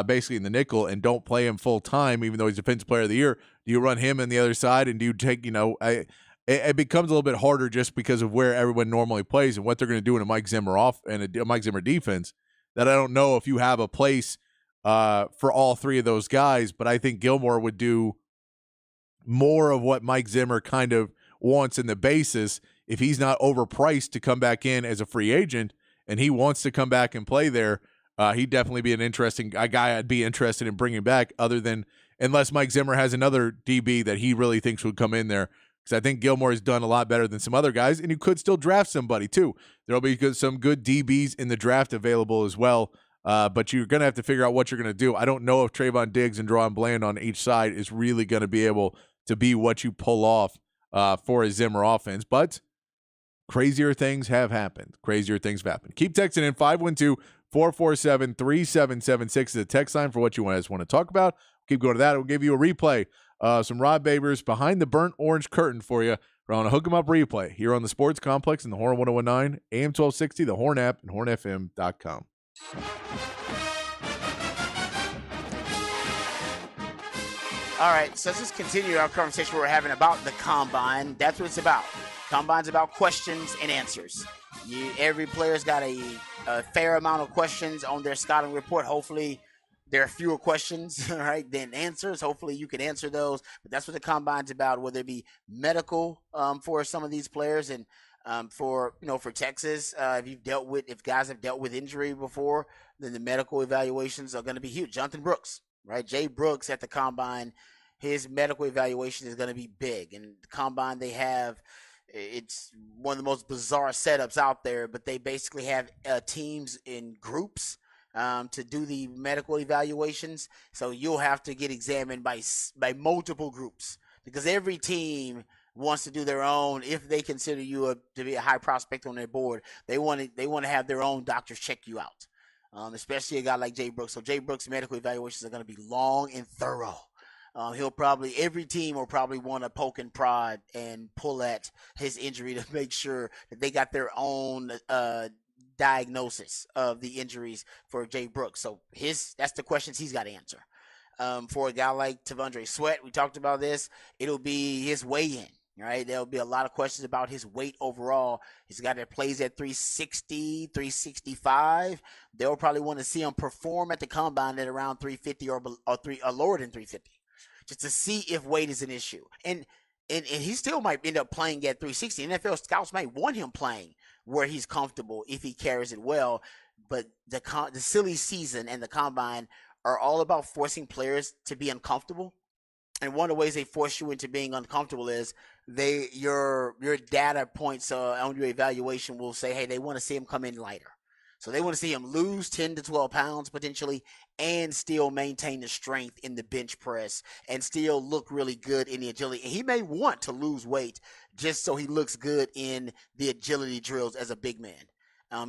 Speaker 1: basically in the nickel and don't play him full time, even though he's Defensive Player of the Year? Do you run him on the other side, and do you take, it becomes a little bit harder just because of where everyone normally plays and what they're going to do in a Mike Zimmer a Mike Zimmer defense, that I don't know if you have a place for all three of those guys. But I think Gilmore would do more of what Mike Zimmer kind of wants in the basis. If he's not overpriced to come back in as a free agent and he wants to come back and play there, he'd definitely be an interesting guy I'd be interested in bringing back, other than unless Mike Zimmer has another DB that he really thinks would come in there. Because I think Gilmore has done a lot better than some other guys, and you could still draft somebody too. There'll be some good DBs in the draft available as well, but you're going to have to figure out what you're going to do. I don't know if Trayvon Diggs and DaRon Bland on each side is really going to be able to be what you pull off for a Zimmer offense, but crazier things have happened. Keep texting in 512-447-3776 is the text line for what you guys want to talk about. Keep going to that. We'll give you a replay. Some Rod Babers behind the burnt orange curtain for you. We're on a Hook 'em Up replay here on the Sports Complex in the Horn 1019, AM 1260, the Horn app, and hornfm.com.
Speaker 3: All right, so let's just continue our conversation we're having about the Combine. That's what it's about. Combine's about questions and answers. Every player's got a fair amount of questions on their scouting report. Hopefully, there are fewer questions, right, than answers. Hopefully, you can answer those. But that's what the Combine's about, whether it be medical for some of these players and for Texas. If guys have dealt with injury before, then the medical evaluations are going to be huge. Jonathan Brooks, right? Jay Brooks at the Combine, his medical evaluation is going to be big. And the Combine they have, it's one of the most bizarre setups out there, but they basically have teams in groups to do the medical evaluations. So you'll have to get examined by multiple groups because every team wants to do their own. If they consider you to be a high prospect on their board, they want to have their own doctors check you out, especially a guy like Jay Brooks. So Jay Brooks' medical evaluations are going to be long and thorough. Every team will probably want to poke and prod and pull at his injury to make sure that they got their own diagnosis of the injuries for Jay Brooks. So that's the questions he's got to answer. For a guy like T'Vondre Sweat, we talked about this. It'll be his weigh-in, right? There'll be a lot of questions about his weight overall. He's got that plays at 360, 365. They'll probably want to see him perform at the Combine at around 350 or lower than 350. Just to see if weight is an issue. And he still might end up playing at 360. NFL scouts might want him playing where he's comfortable if he carries it well. But the silly season and the Combine are all about forcing players to be uncomfortable. And one of the ways they force you into being uncomfortable is your data points on your evaluation will say, hey, they want to see him come in lighter. So they want to see him lose 10 to 12 pounds potentially and still maintain the strength in the bench press and still look really good in the agility. And he may want to lose weight just so he looks good in the agility drills as a big man.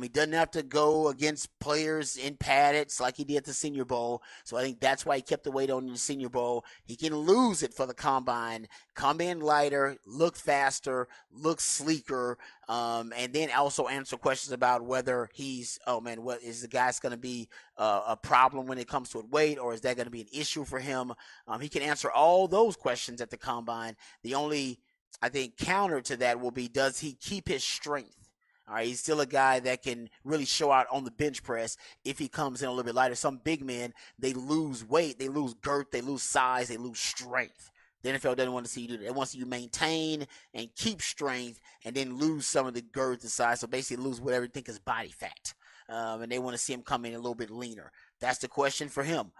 Speaker 3: He doesn't have to go against players in paddeds like he did at the Senior Bowl. So I think that's why he kept the weight on in the Senior Bowl. He can lose it for the Combine, come in lighter, look faster, look sleeker, and then also answer questions about whether what is the guy's going to be a problem when it comes to weight, or is that going to be an issue for him? He can answer all those questions at the Combine. The only, I think, counter to that will be, does he keep his strength? All right, he's still a guy that can really show out on the bench press if he comes in a little bit lighter. Some big men, they lose weight, they lose girth, they lose size, they lose strength. The NFL doesn't want to see you do that. It wants you to maintain and keep strength and then lose some of the girth and size. So basically lose whatever you think is body fat. And they want to see him come in a little bit leaner. That's the question for him.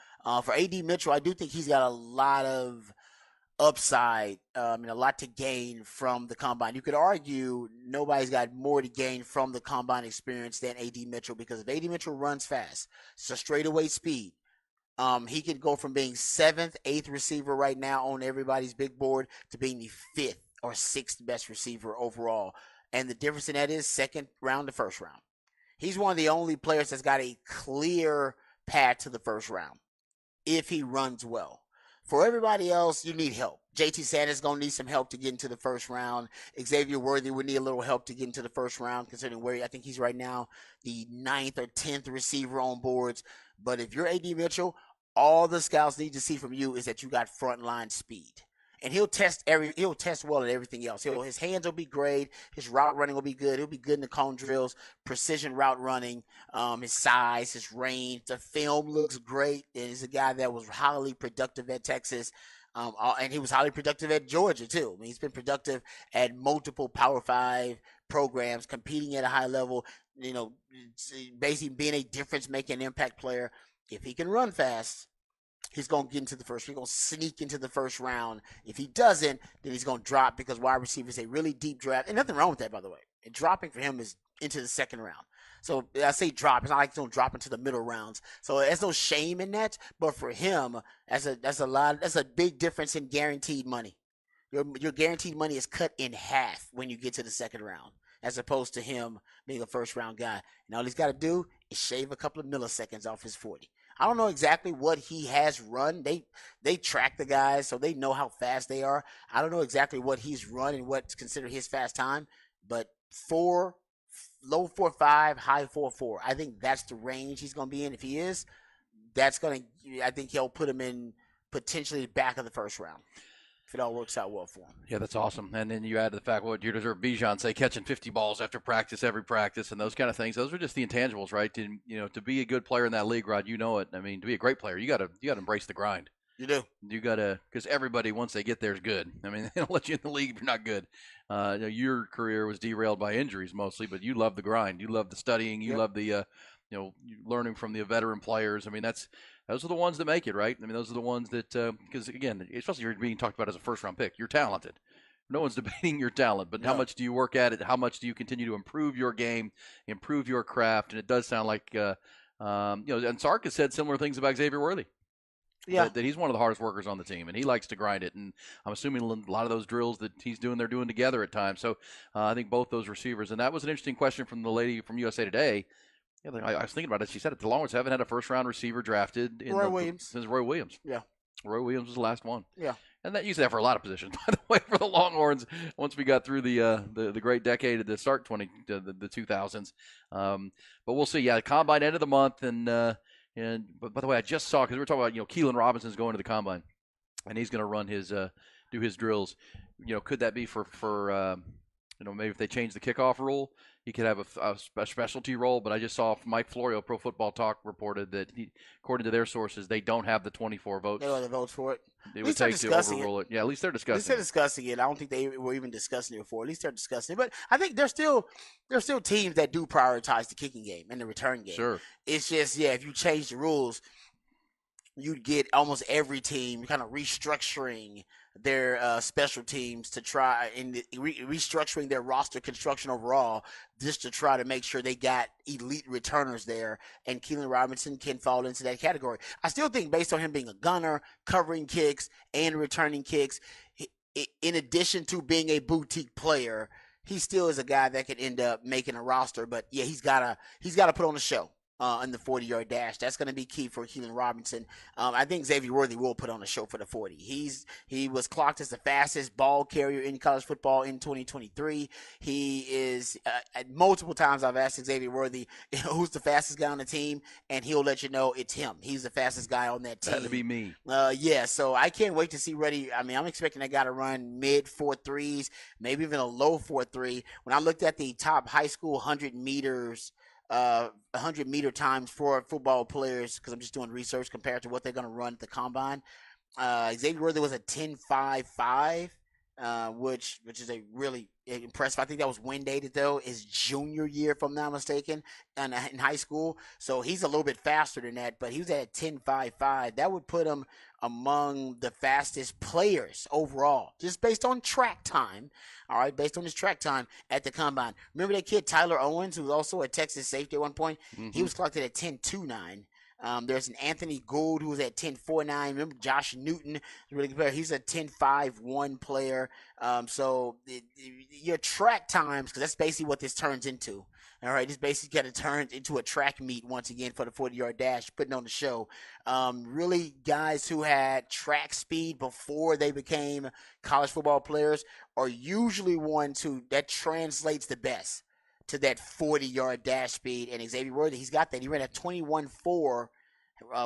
Speaker 3: For A.D. Mitchell, I do think he's got a lot of upside and a lot to gain from the combine. You could argue nobody's got more to gain from the combine experience than A.D. Mitchell, because if A.D. Mitchell runs fast, it's a straightaway speed. He could go from being 7th, 8th receiver right now on everybody's big board to being the 5th or 6th best receiver overall. And the difference in that is second round to first round. He's one of the only players that's got a clear path to the first round if he runs well. For everybody else, you need help. JT Sanders is going to need some help to get into the first round. Xavier Worthy would need a little help to get into the first round, considering where I think he's right now the 9th or 10th receiver on boards. But if you're A.D. Mitchell, all the scouts need to see from you is that you got frontline speed. And he'll test well at everything else. His hands will be great. His route running will be good. He'll be good in the cone drills, precision route running, his size, his range. The film looks great. And he's a guy that was highly productive at Texas. And he was highly productive at Georgia, too. I mean, he's been productive at multiple Power 5 programs, competing at a high level, basically being a difference-making impact player. If he can run fast, he's going to get into the first. He's going to sneak into the first round. If he doesn't, then he's going to drop, because wide receivers a really deep draft. And nothing wrong with that, by the way. And dropping for him is into the second round. So I say drop. It's not like he's going to drop into the middle rounds. So there's no shame in that. But for him, that's a big difference in guaranteed money. Your guaranteed money is cut in half when you get to the second round, as opposed to him being a first round guy. And all he's got to do is shave a couple of milliseconds off his 40. I don't know exactly what he has run. They track the guys, so they know how fast they are. I don't know exactly what he's run and what's considered his fast time, but low 4.5, high 4.4. I think that's the range he's going to be in. If he is, I think he'll put him in potentially back of the first round, if it all works out well for him.
Speaker 4: Yeah, that's awesome. And then you add to the fact, what you deserve Bijan say, catching 50 balls after practice, every practice, and those kind of things. Those are just the intangibles, right? To be a good player in that league, Rod, you know it. I mean, to be a great player, you got to embrace the grind.
Speaker 3: You do.
Speaker 4: You got to, because everybody, once they get there, is good. I mean, they don't let you in the league if you're not good. Your career was derailed by injuries mostly, but you love the grind. You love the studying. You love the, learning from the veteran players. I mean, those are the ones that make it, right? I mean, those are the ones that, because again, especially you're being talked about as a first-round pick, you're talented. No one's debating your talent, but how much do you work at it? How much do you continue to improve your game, improve your craft? And it does sound like, and Sark has said similar things about Xavier Worthy.
Speaker 3: Yeah.
Speaker 4: That he's one of the hardest workers on the team, and he likes to grind it. And I'm assuming a lot of those drills that they're doing together at times. So I think both those receivers, and that was an interesting question from the lady from USA Today. Yeah, I was thinking about it. She said it. The Longhorns haven't had a first-round receiver drafted since Roy Williams.
Speaker 3: Yeah.
Speaker 4: Roy Williams was the last one.
Speaker 3: Yeah.
Speaker 4: And that used that for a lot of positions, by the way, for the Longhorns. Once we got through the great decade at the start the 2000s, but we'll see. Yeah, the combine end of the month, but by the way, I just saw, because we were talking about Keelan Robinson's going to the combine, and he's going to run do his drills. Could that be for maybe if they change the kickoff rule, he could have a specialty role. But I just saw Mike Florio, Pro Football Talk, reported that according to their sources, they don't have the 24 votes.
Speaker 3: They don't have the votes for it.
Speaker 4: It would take to overrule it. Yeah, at least they're discussing it.
Speaker 3: At least they're discussing it. I don't think they were even discussing it before. At least they're discussing it. But I think there's still teams that do prioritize the kicking game and the return game.
Speaker 4: Sure.
Speaker 3: It's just, if you change the rules, you'd get almost every team kind of restructuring their special teams to try and restructuring their roster construction overall, just to try to make sure they got elite returners there. And Keelan Robinson can fall into that category. I still think, based on him being a gunner, covering kicks and returning kicks, in addition to being a boutique player, he still is a guy that could end up making a roster. But yeah, he's got to put on a show. in the 40-yard dash. That's going to be key for Keelan Robinson. I think Xavier Worthy will put on a show for the 40. He was clocked as the fastest ball carrier in college football in 2023. He is multiple times I've asked Xavier Worthy who's the fastest guy on the team, and he'll let you know it's him. He's the fastest guy on that team.
Speaker 4: That'd be me.
Speaker 3: Yeah, so I can't wait to see Worthy. I mean, I'm expecting that guy to run mid 4.3s, maybe even a low 4.3. When I looked at the top high school 100 meters 100-meter times for football players, because I'm just doing research compared to what they're going to run at the combine. Xavier Worthy was a 10.55, which is a really impressive. I think that was wind dated though, his junior year, if I'm not mistaken, in high school. So he's a little bit faster than that, but he was at 10.55. That would put him among the fastest players overall, just based on track time. All right, based on his track time at the combine. Remember that kid Tyler Owens, who was also a Texas safety at one point? Mm-hmm. He was clocked at 10.29. There's an Anthony Gould who was at 10.49. Remember Josh Newton, really good player. He's a 10.51 player. So your track times, because that's basically what this turns into. All right, this basically kind of turns into a track meet once again for the 40-yard dash, putting on the show. Really, guys who had track speed before they became college football players are usually ones who that translates the best to that 40-yard dash speed. And Xavier Worthy, he's got that. He ran a 21.4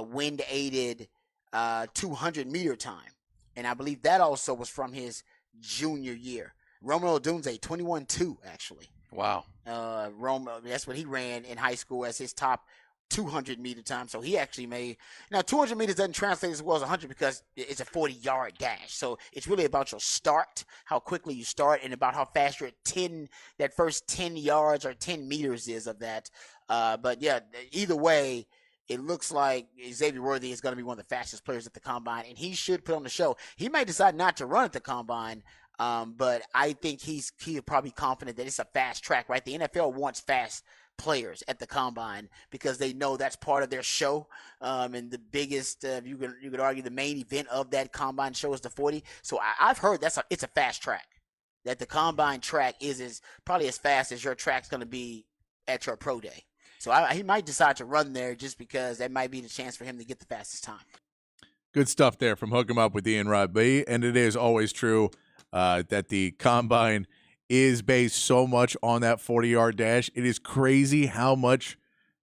Speaker 3: wind-aided 200-meter time. And I believe that also was from his junior year. Romeo Odunze, 21.2, actually.
Speaker 4: Wow.
Speaker 3: That's what he ran in high school as his top 200-meter time. So he actually made – now 200 meters doesn't translate as well as 100 because it's a 40-yard dash. So it's really about your start, how quickly you start, and about how fast your that first 10 yards or 10 meters is of that. But, yeah, either way, it looks like Xavier Worthy is going to be one of the fastest players at the combine, and he should put on the show. He may decide not to run at the combine, but I think he's probably confident that it's a fast track, right? The NFL wants fast players at the combine because they know that's part of their show. And the biggest, you could argue, the main event of that combine show is the 40. So I've heard it's a fast track. That the combine track is probably as fast as your track's going to be at your pro day. So he might decide to run there just because that might be the chance for him to get the fastest time.
Speaker 1: Good stuff there from Hook 'em Up with Ian Rod B. And it is always true that the combine is based so much on that 40-yard dash. It is crazy how much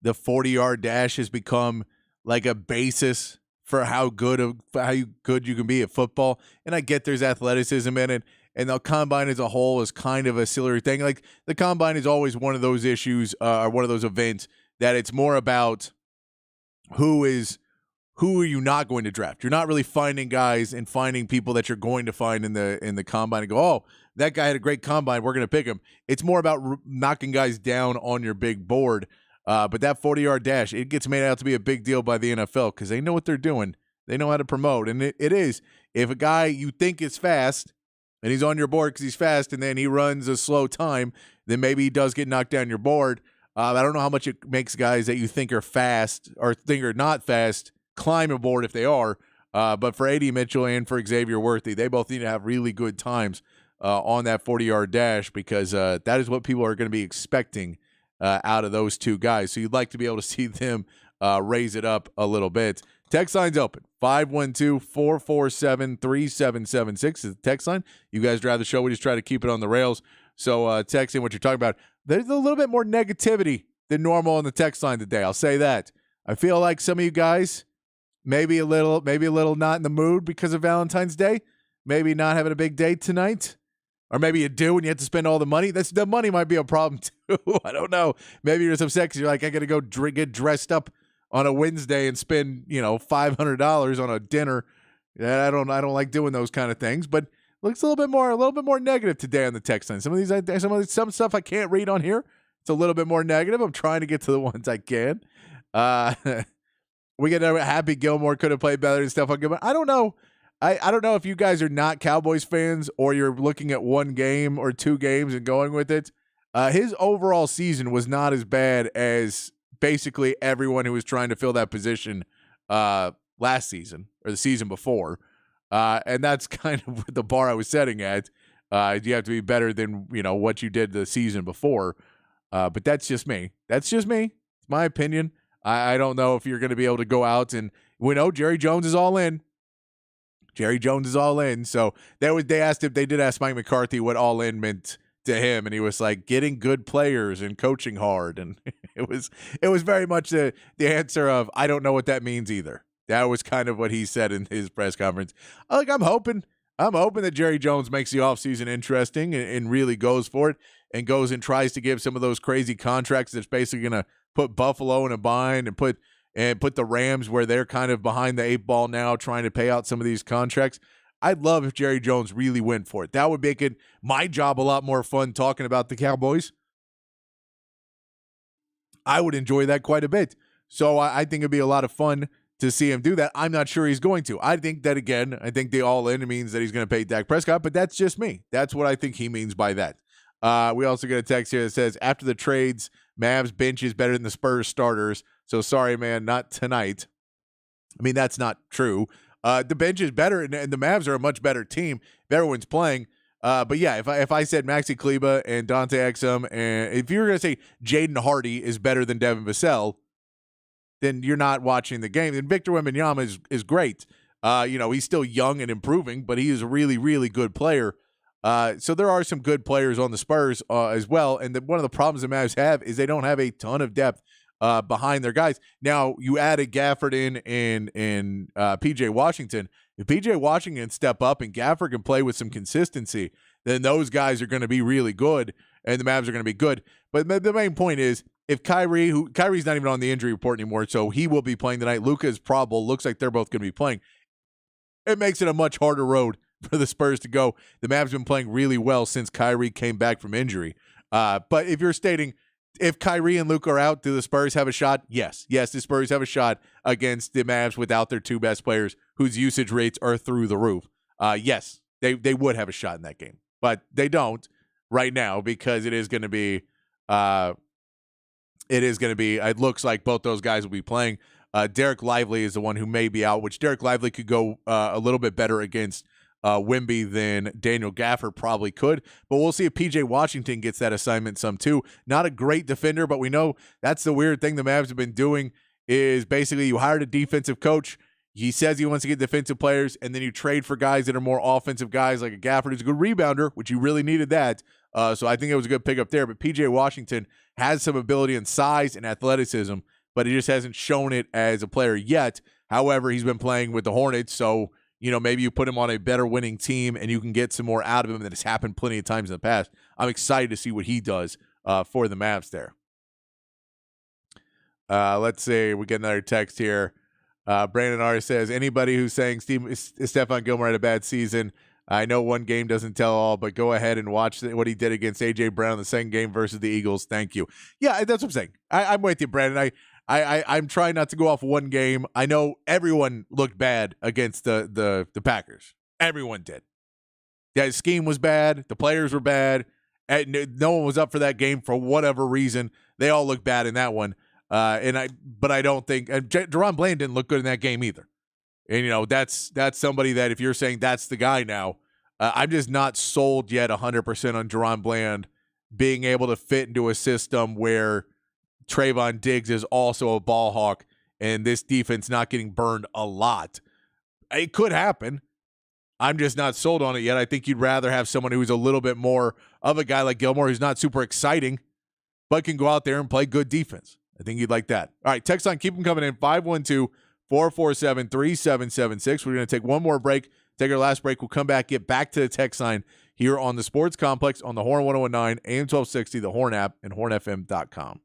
Speaker 1: the 40-yard dash has become like a basis for how good you can be at football. And I get there's athleticism in it, and the combine as a whole is kind of a silly thing. Like the combine is always one of those issues or one of those events that it's more about who are you not going to draft. You're not really finding guys and finding people that you're going to find in the combine and go, oh, that guy had a great combine, we're going to pick him. It's more about knocking guys down on your big board. But that 40-yard dash, it gets made out to be a big deal by the NFL because they know what they're doing. They know how to promote. And it is. If a guy you think is fast and he's on your board because he's fast and then he runs a slow time, then maybe he does get knocked down your board. I don't know how much it makes guys that you think are fast or think are not fast climb aboard if they are. But for A.D. Mitchell and for Xavier Worthy, they both need to have really good times on that 40-yard dash because that is what people are going to be expecting out of those two guys. So you'd like to be able to see them raise it up a little bit. Text line's open. 512-447-3776 is the text line. You guys drive the show. We just try to keep it on the rails. So text in what you're talking about. There's a little bit more negativity than normal on the text line today. I'll say that. I feel like some of you guys maybe a little not in the mood because of Valentine's Day. Maybe not having a big date tonight. Or maybe you do and you have to spend all the money. The money might be a problem too. I don't know. Maybe you're just upset because you're like, I got to go get dressed up on a Wednesday and spend, $500 on a dinner. I don't like doing those kind of things. But looks a little bit more negative today on the text line. Some stuff I can't read on here. It's a little bit more negative. I'm trying to get to the ones I can. We get Happy Gilmore could have played better and stuff like that. But I don't know. I don't know if you guys are not Cowboys fans or you're looking at one game or two games and going with it. His overall season was not as bad as basically everyone who was trying to fill that position last season or the season before. And that's kind of the bar I was setting at. You have to be better than, what you did the season before. But that's just me. It's my opinion. I don't know if you're going to be able to go out and we know Jerry Jones is all in. Jerry Jones is all in. So they did ask Mike McCarthy what all in meant to him, and he was like getting good players and coaching hard, and it was very much the answer of I don't know what that means either. That was kind of what he said in his press conference. I'm hoping that Jerry Jones makes the offseason interesting and really goes for it and goes and tries to give some of those crazy contracts that's basically going to put Buffalo in a bind and put the Rams where they're kind of behind the eight ball now trying to pay out some of these contracts. I'd love if Jerry Jones really went for it. That would make it my job a lot more fun talking about the Cowboys. I would enjoy that quite a bit. So I think it'd be a lot of fun to see him do that. I'm not sure he's going to. I think that, again, the all-in means that he's going to pay Dak Prescott, but that's just me. That's what I think he means by that. We also get a text here that says, after the trades, Mavs bench is better than the Spurs starters. So sorry, man, not tonight. I mean, that's not true. The bench is better, and the Mavs are a much better team if everyone's playing. But yeah, if I said Maxi Kleba and Dante Exum, and if you were going to say Jaden Hardy is better than Devin Vassell, then you're not watching the game. And Victor Wembanyama is great. He's still young and improving, but he is a really, really good player. So there are some good players on the Spurs as well. And one of the problems the Mavs have is they don't have a ton of depth behind their guys. Now, you added Gafford in P.J. Washington. If P.J. Washington step up and Gafford can play with some consistency, then those guys are going to be really good, and the Mavs are going to be good. But the main point is, if Kyrie's not even on the injury report anymore, so he will be playing tonight. Luka is probable. Looks like they're both going to be playing. It makes it a much harder road for the Spurs to go. The Mavs have been playing really well since Kyrie came back from injury. But if you're stating if Kyrie and Luka are out, do the Spurs have a shot? Yes. Yes, the Spurs have a shot against the Mavs without their two best players whose usage rates are through the roof. Yes, they would have a shot in that game. But they don't right now because it is going to be it looks like both those guys will be playing. Derek Lively is the one who may be out, which Derek Lively could go a little bit better against Wemby than Daniel Gafford probably could. But we'll see if P.J. Washington gets that assignment some too. Not a great defender, but we know that's the weird thing the Mavs have been doing is basically you hired a defensive coach. He says he wants to get defensive players, and then you trade for guys that are more offensive guys like a Gafford who's a good rebounder, which you really needed that. So I think it was a good pickup there. But P.J. Washington has some ability and size and athleticism, but he just hasn't shown it as a player yet. However, he's been playing with the Hornets, so maybe you put him on a better winning team and you can get some more out of him that has happened plenty of times in the past. I'm excited to see what he does for the Mavs there. Let's see. We get another text here. Brandon R. says, anybody who's saying Stephon Gilmore had a bad season, I know one game doesn't tell all, but go ahead and watch what he did against A.J. Brown in the second game versus the Eagles. Thank you. Yeah, that's what I'm saying. I'm with you, Brandon. I'm trying not to go off one game. I know everyone looked bad against the Packers. Everyone did. Yeah, the scheme was bad. The players were bad. And no one was up for that game for whatever reason. They all looked bad in that one. But I don't think Deron Bland didn't look good in that game either. And that's somebody that if you're saying that's the guy now, I'm just not sold yet 100% on Deron Bland being able to fit into a system where Trayvon Diggs is also a ball hawk and this defense not getting burned a lot. It could happen. I'm just not sold on it yet. I think you'd rather have someone who's a little bit more of a guy like Gilmore who's not super exciting, but can go out there and play good defense. I think you'd like that. All right, text line, keep them coming in, 512-447-3776. We're going to take one more break, take our last break. We'll come back, get back to the text line here on the Sports Complex on the Horn 1019, AM 1260, the Horn app, and hornfm.com.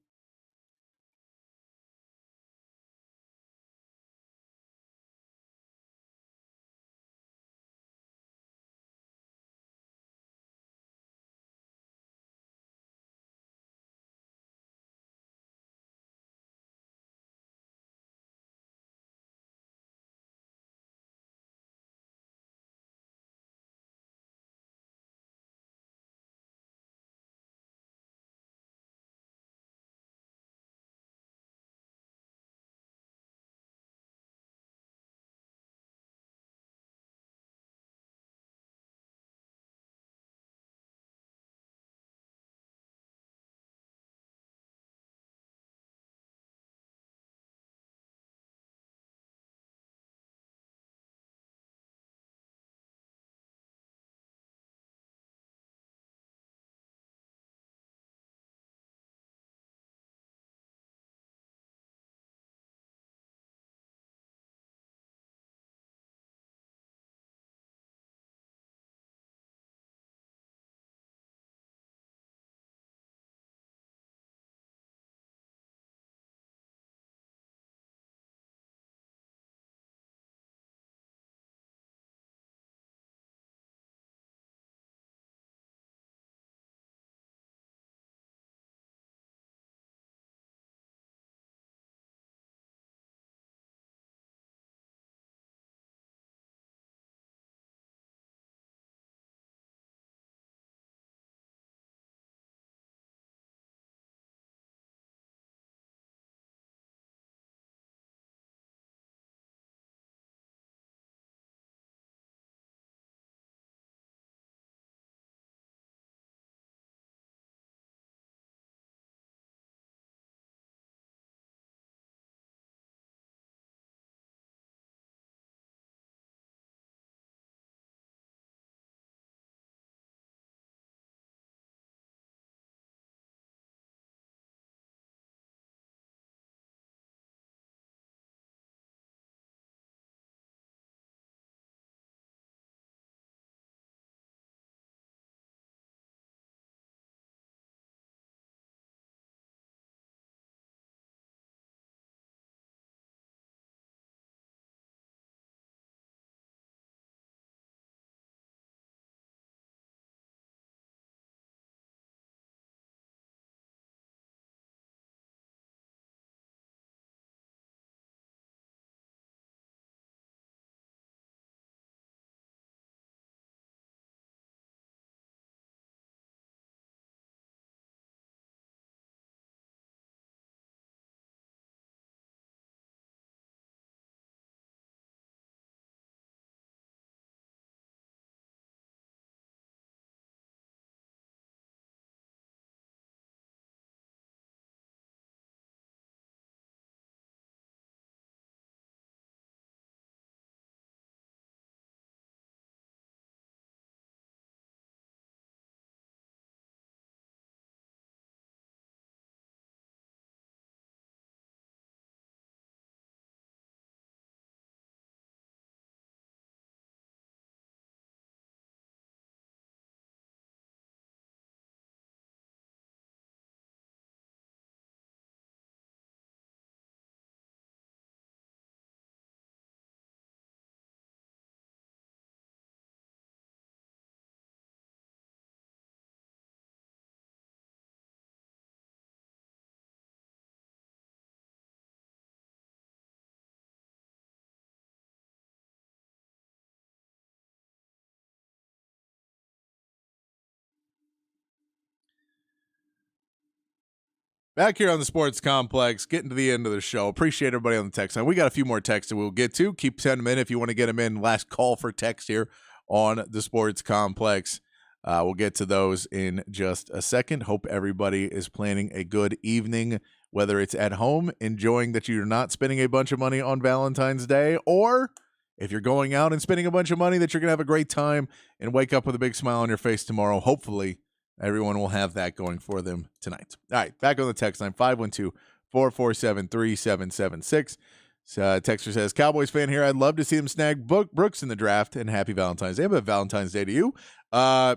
Speaker 1: Back here on the Sports Complex, getting to the end of the show. Appreciate everybody on the text line. We got a few more texts that we'll get to. Keep sending them in if you want to get them in. Last call for text here on the Sports Complex. We'll get to those in just a second. Hope everybody is planning a good evening, whether it's at home, enjoying that you're not spending a bunch of money on Valentine's Day, or if you're going out and spending a bunch of money, that you're going to have a great time and wake up with a big smile on your face tomorrow. Hopefully, everyone will have that going for them tonight. All right, back on the text line, 512-447-3776. Texter says, Cowboys fan here. I'd love to see them snag Brooks in the draft, and happy Valentine's Day. But Valentine's Day to you. I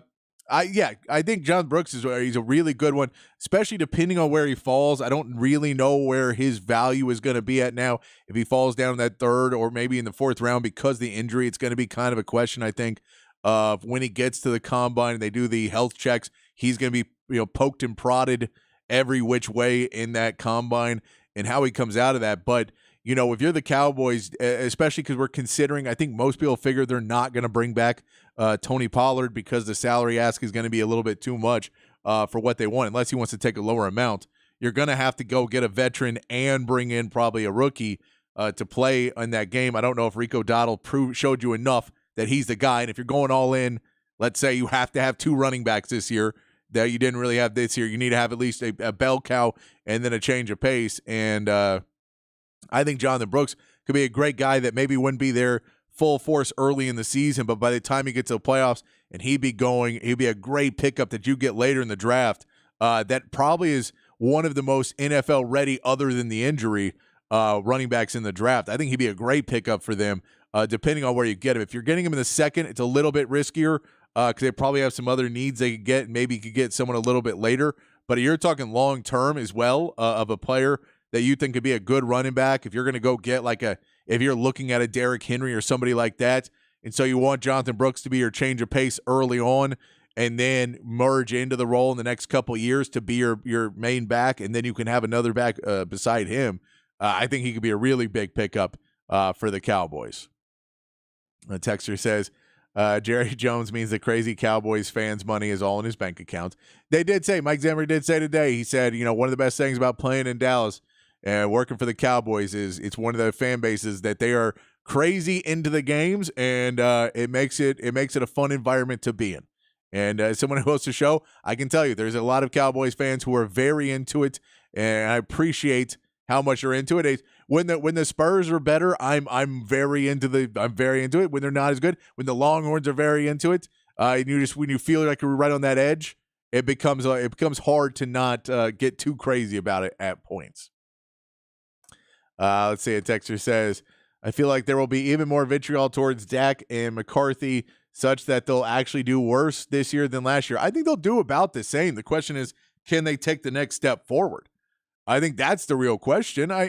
Speaker 1: think John Brooks he's a really good one, especially depending on where he falls. I don't really know where his value is going to be at now. If he falls down in that third or maybe in the fourth round because of the injury, it's going to be kind of a question, I think, of when he gets to the combine and they do the health checks. He's going to be poked and prodded every which way in that combine and how he comes out of that. But if you're the Cowboys, especially because we're considering, I think most people figure they're not going to bring back Tony Pollard because the salary ask is going to be a little bit too much for what they want, unless he wants to take a lower amount. You're going to have to go get a veteran and bring in probably a rookie to play in that game. I don't know if Rico Dowdle showed you enough that he's the guy. And if you're going all in, let's say you have to have 2 running backs this year that you didn't really have this year. You need to have at least a bell cow and then a change of pace. And I think Jonathan Brooks could be a great guy that maybe wouldn't be there full force early in the season, but by the time he gets to the playoffs and he'd be a great pickup that you get later in the draft. That probably is one of the most NFL ready, other than the injury, running backs in the draft. I think he'd be a great pickup for them, depending on where you get him. If you're getting him in the second, it's a little bit riskier because they probably have some other needs they could get. Maybe you could get someone a little bit later, but you're talking long term as well of a player that you think could be a good running back. If you're going to go get if you're looking at a Derrick Henry or somebody like that, and so you want Jonathan Brooks to be your change of pace early on and then merge into the role in the next couple of years to be your main back, and then you can have another back beside him, I think he could be a really big pickup for the Cowboys. The texter says, Jerry Jones means the crazy Cowboys fans' money is all in his bank account. They did say, Mike Zimmer did say today, he said, one of the best things about playing in Dallas and working for the Cowboys is it's one of the fan bases that they are crazy into the games, and it makes it a fun environment to be in. And as someone who hosts a show, I can tell you there's a lot of Cowboys fans who are very into it, and I appreciate how much you're into it. When the Spurs are better, I'm very into it. When they're not as good, when the Longhorns are very into it, and when you feel like you're right on that edge, it becomes hard to not get too crazy about it at points. Let's see. A texter says, I feel like there will be even more vitriol towards Dak and McCarthy such that they'll actually do worse this year than last year. I think they'll do about the same. The question is, can they take the next step forward? I think that's the real question. I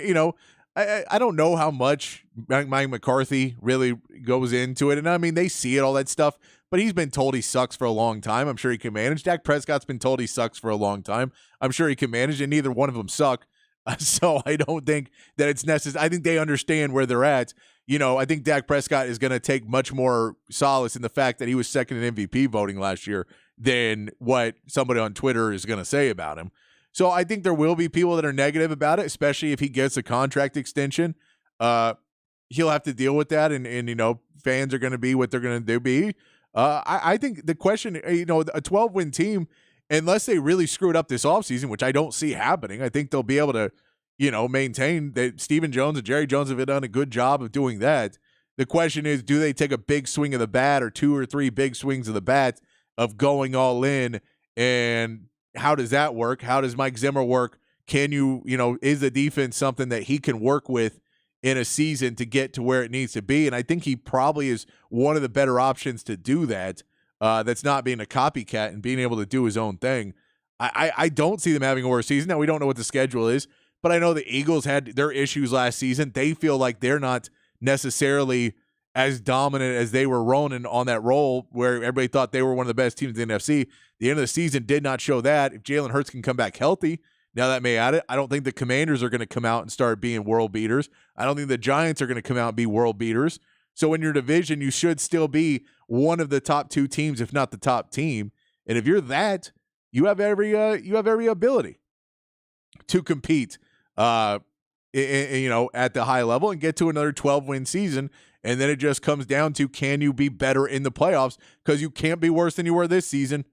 Speaker 1: don't know how much Mike McCarthy really goes into it. And I mean, they see it, all that stuff, but he's been told he sucks for a long time. I'm sure he can manage. Dak Prescott's been told he sucks for a long time. I'm sure he can manage, and neither one of them suck. So I don't think that it's necessary. I think they understand where they're at. I think Dak Prescott is going to take much more solace in the fact that he was second in MVP voting last year than what somebody on Twitter is going to say about him. So I think there will be people that are negative about it, especially if he gets a contract extension. He'll have to deal with that, and fans are going to be what they're going to be. I think the question, a 12-win team, unless they really screw it up this offseason, which I don't see happening, I think they'll be able to, maintain that. Stephen Jones and Jerry Jones have done a good job of doing that. The question is, do they take a big swing of the bat or 2 or 3 big swings of the bat of going all in? And how does that work? How does Mike Zimmer work? Can is the defense something that he can work with in a season to get to where it needs to be? And I think he probably is one of the better options to do that. That's not being a copycat and being able to do his own thing. I don't see them having a worse season. Now, we don't know what the schedule is, but I know the Eagles had their issues last season. They feel like they're not necessarily as dominant as they were rolling on that role where everybody thought they were one of the best teams in the NFC. The end of the season did not show that. If Jalen Hurts can come back healthy, now that may add it. I don't think the Commanders are going to come out and start being world beaters. I don't think the Giants are going to come out and be world beaters. So in your division, you should still be one of the top 2 teams, if not the top team. And if you're that, you have every ability to compete, at the high level and get to another 12-win season. And then it just comes down to, can you be better in the playoffs? Because you can't be worse than you were this season.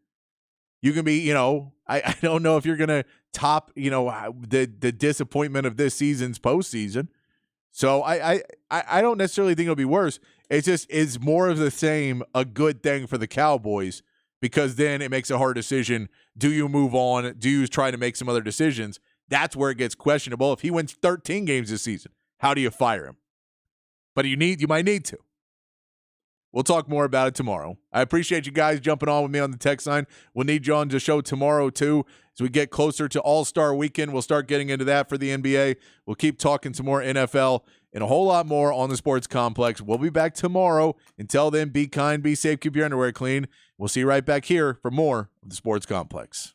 Speaker 1: You can be, I don't know if you're going to top, the disappointment of this season's postseason. So I don't necessarily think it'll be worse. It's just, is more of the same a good thing for the Cowboys? Because then it makes a hard decision. Do you move on? Do you try to make some other decisions? That's where it gets questionable. If he wins 13 games this season, how do you fire him? But you might need to. We'll talk more about it tomorrow. I appreciate you guys jumping on with me on the text line. We'll need you on the show tomorrow, too. As we get closer to All-Star Weekend, we'll start getting into that for the NBA. We'll keep talking some more NFL and a whole lot more on the Sports Complex. We'll be back tomorrow. Until then, be kind, be safe, keep your underwear clean. We'll see you right back here for more of the Sports Complex.